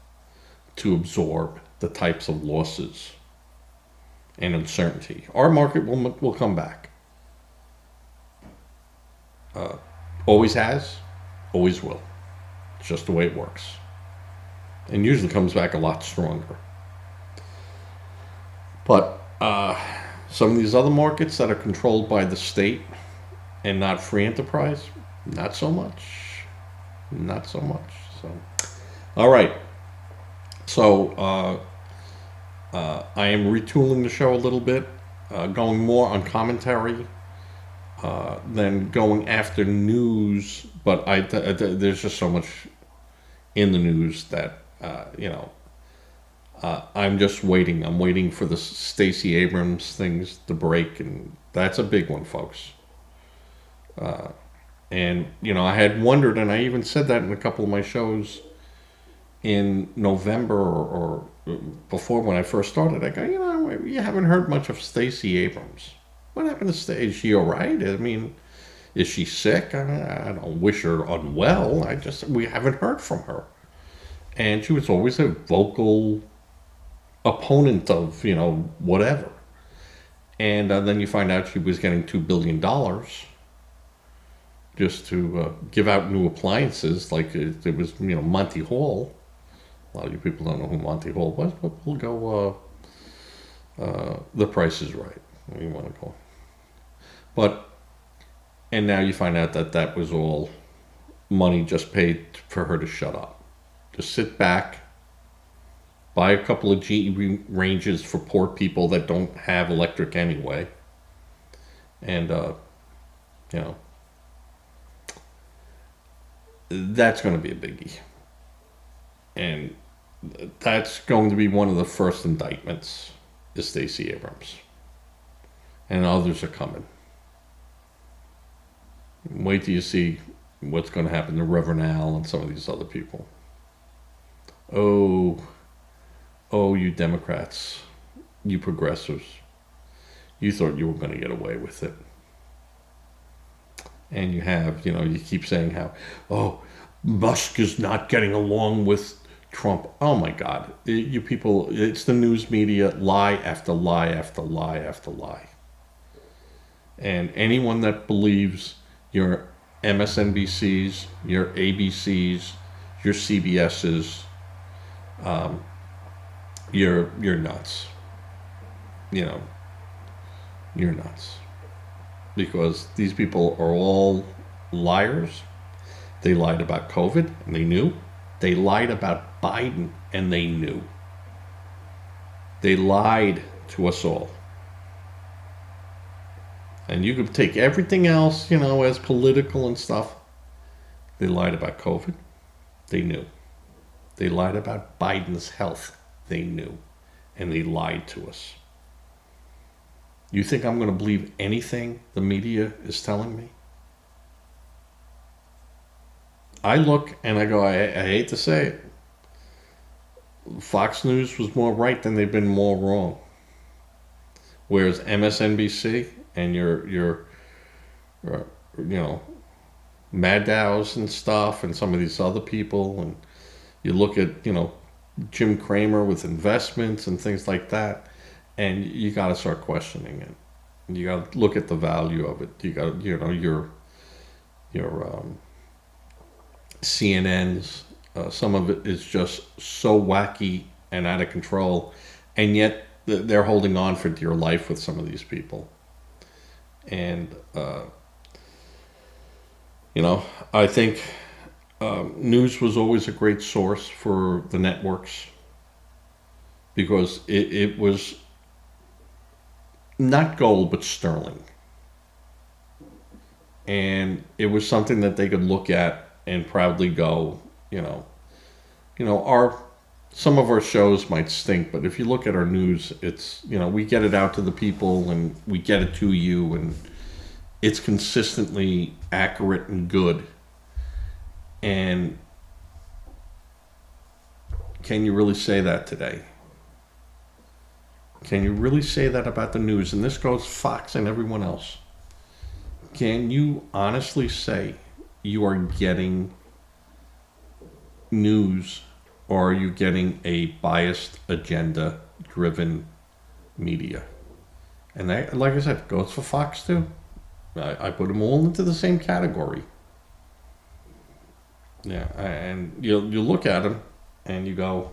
to absorb the types of losses and uncertainty. Our market will come back. Always has, always will. It's just the way it works. And usually comes back a lot stronger. But some of these other markets that are controlled by the state and not free enterprise, not so much. Not so much. So, all right. So I am retooling the show a little bit, going more on commentary than going after news. But there's just so much in the news that I'm just waiting. I'm waiting for the Stacey Abrams things to break, and that's a big one, folks. And, I had wondered, and I even said that in a couple of my shows in November or before when I first started. I go, you haven't heard much of Stacey Abrams. What happened to Stacey? Is she all right? Is she sick? I don't wish her unwell. We haven't heard from her. And she was always a vocal opponent of, whatever. And then you find out she was getting $2 billion just to give out new appliances, like it was, Monty Hall. A lot of you people don't know who Monty Hall was, but we'll go, The Price is Right. You want to go. And now you find out that was all money just paid for her to shut up. Just sit back, buy a couple of GE ranges for poor people that don't have electric anyway. And, that's going to be a biggie. And that's going to be one of the first indictments, is Stacey Abrams. And others are coming. Wait till you see what's going to happen to Reverend Al and some of these other people. Oh, you Democrats, you progressives, you thought you were going to get away with it. And you have, you keep saying how, Musk is not getting along with Trump. Oh my God. You people, it's the news media, lie after lie after lie after lie. And anyone that believes your MSNBCs, your ABCs, your CBSs, you're nuts. You're nuts. Because these people are all liars. They lied about COVID, and they knew. They lied about Biden, and they knew. They lied to us all. And you could take everything else, as political and stuff. They lied about COVID. They knew. They lied about Biden's health. They knew. And they lied to us. You think I'm going to believe anything the media is telling me? I look and I go, I hate to say it. Fox News was more right than they've been more wrong. Whereas MSNBC and your Maddows and stuff and some of these other people, and you look at, Jim Cramer with investments and things like that, and you got to start questioning it. You got to look at the value of it. You got to, your CNN's, some of it is just so wacky and out of control, and yet they're holding on for dear life with some of these people. And I think news was always a great source for the networks, because it was not gold but sterling, and it was something that they could look at and proudly go, some of our shows might stink, but if you look at our news, it's, we get it out to the people and we get it to you, and it's consistently accurate and good. And can you really say that today? Can you really say that about the news? And this goes Fox and everyone else. Can you honestly say you are getting news, or are you getting a biased, agenda-driven media? And that, like I said, goes for Fox too. I put them all into the same category. Yeah, and you look at them and you go,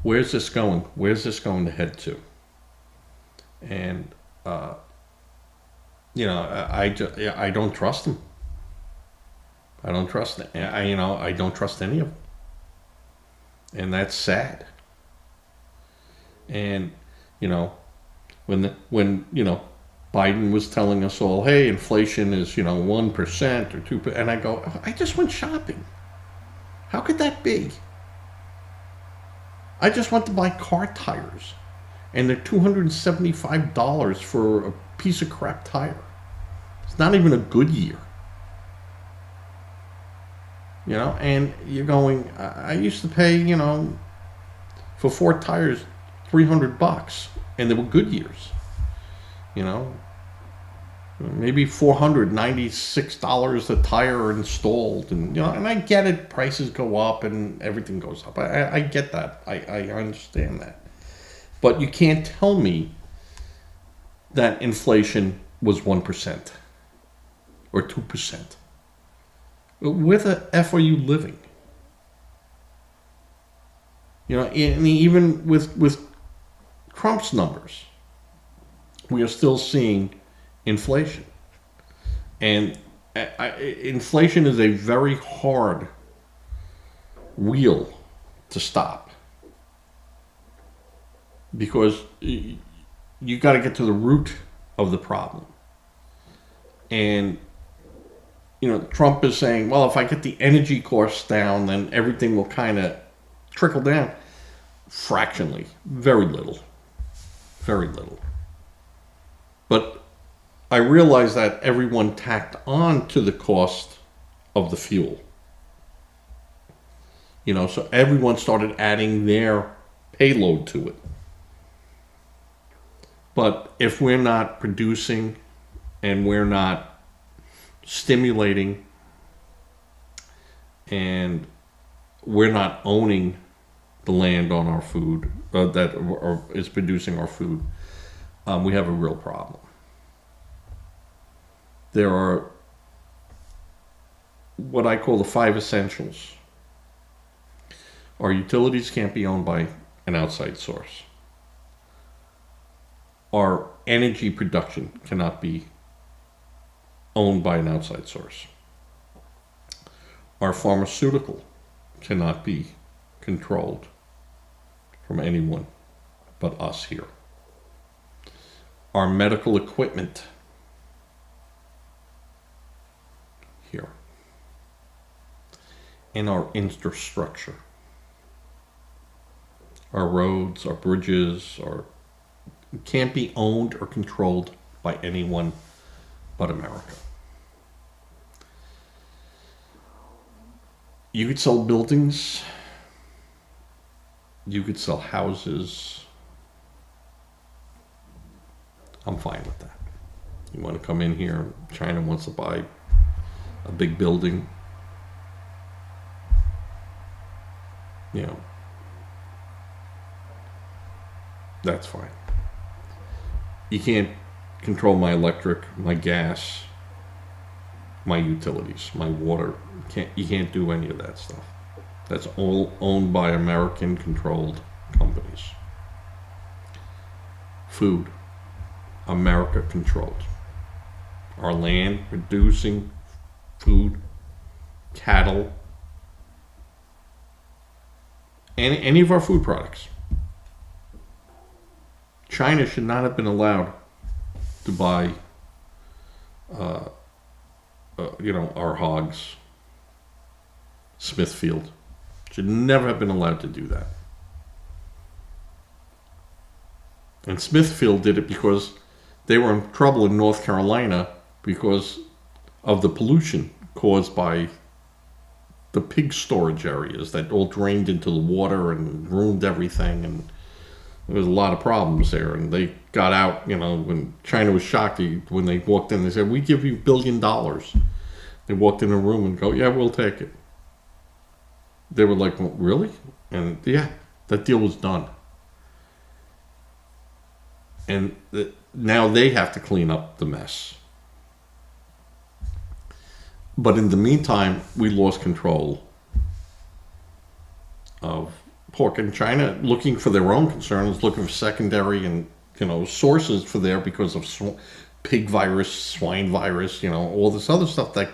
where's this going? Where's this going to head to? And I don't trust them. I don't trust them. I don't trust any of them. And that's sad. And, when Biden was telling us all, hey, inflation is, 1% or 2%. And I go, I just went shopping. How could that be? I just went to buy car tires, and they're $275 for a piece of crap tire. It's not even a Goodyear. And you're going, I used to pay, for 4 tires, $300, and they were Goodyears. Maybe $496 a tire installed, and and I get it. Prices go up and everything goes up. I get that. I understand that. But you can't tell me that inflation was 1% or 2%. Where the F are you living? And even with Trump's numbers, we are still seeing inflation. And inflation is a very hard wheel to stop, because you got to get to the root of the problem. And Trump is saying, well, if I get the energy costs down, then everything will kind of trickle down. Fractionally, very little. But I realize that everyone tacked on to the cost of the fuel. So everyone started adding their payload to it. But if we're not producing and we're not stimulating and we're not owning the land on our food that is producing our food, we have a real problem. There are what I call the 5 essentials. Our utilities can't be owned by an outside source. Our energy production cannot be owned by an outside source. Our pharmaceutical cannot be controlled from anyone but us here. Our medical equipment here. And our infrastructure. Our roads, our bridges, can't be owned or controlled by anyone but America. You could sell buildings. You could sell houses. I'm fine with that. You want to come in here, China wants to buy a big building. You know, that's fine. You can't control my electric, my gas, my utilities, my water. You can't do any of that stuff. That's all owned by American-controlled companies. Food, America-controlled. Our land, producing food, cattle, any of our food products. China should not have been allowed to buy, our hogs. Smithfield should never have been allowed to do that. And Smithfield did it because they were in trouble in North Carolina because of the pollution caused by the pig storage areas that all drained into the water and ruined everything, and there was a lot of problems there. And they got out, when China was shocked, when they walked in, they said, "We give you $1 billion." They walked in a room and go, "Yeah, we'll take it." They were like, "Well, really?" And yeah, that deal was done. And now they have to clean up the mess. But in the meantime, we lost control of pork. And China, looking for their own concerns, looking for secondary and sources for there because of pig virus, swine virus, all this other stuff. That,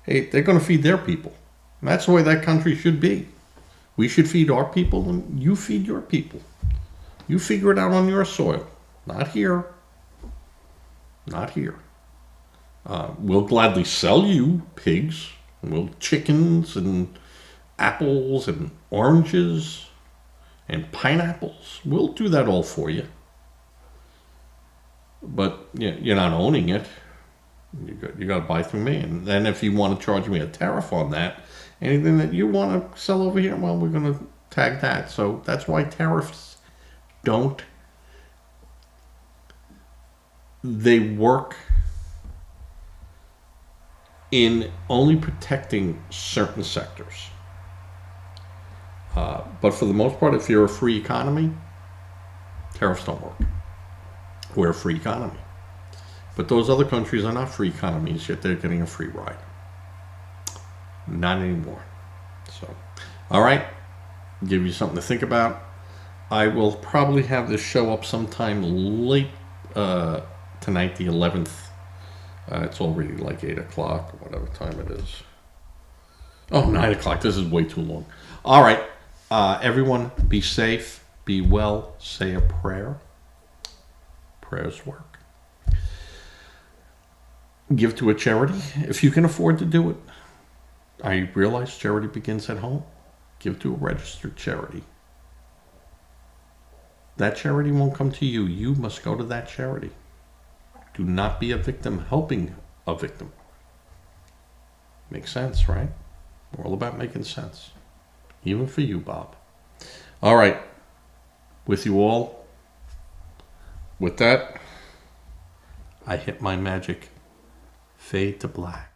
hey, they're going to feed their people. And that's the way that country should be. We should feed our people, and you feed your people. You figure it out on your soil. Not here. Not here. We'll gladly sell you pigs, and chickens, and apples, and oranges, and pineapples. We'll do that all for you. But you're not owning it. You got to buy through me. And then if you want to charge me a tariff on that, anything that you want to sell over here, well, we're going to tag that. So that's why tariffs they work in only protecting certain sectors. But for the most part, if you're a free economy, tariffs don't work. We're a free economy. But those other countries are not free economies, yet they're getting a free ride. Not anymore. So, all right, give you something to think about. I will probably have this show up sometime late tonight, the 11th. It's already like 8 o'clock or whatever time it is. Oh, 9 o'clock. This is way too long. All right, everyone, be safe, be well, say a prayer. Prayers work. Give to a charity if you can afford to do it. I realize charity begins at home. Give to a registered charity. That charity won't come to you. You must go to that charity. Do not be a victim helping a victim. Makes sense, right? We're all about making sense. Even for you, Bob. All right. With you all. With that, I hit my magic. Fade to black.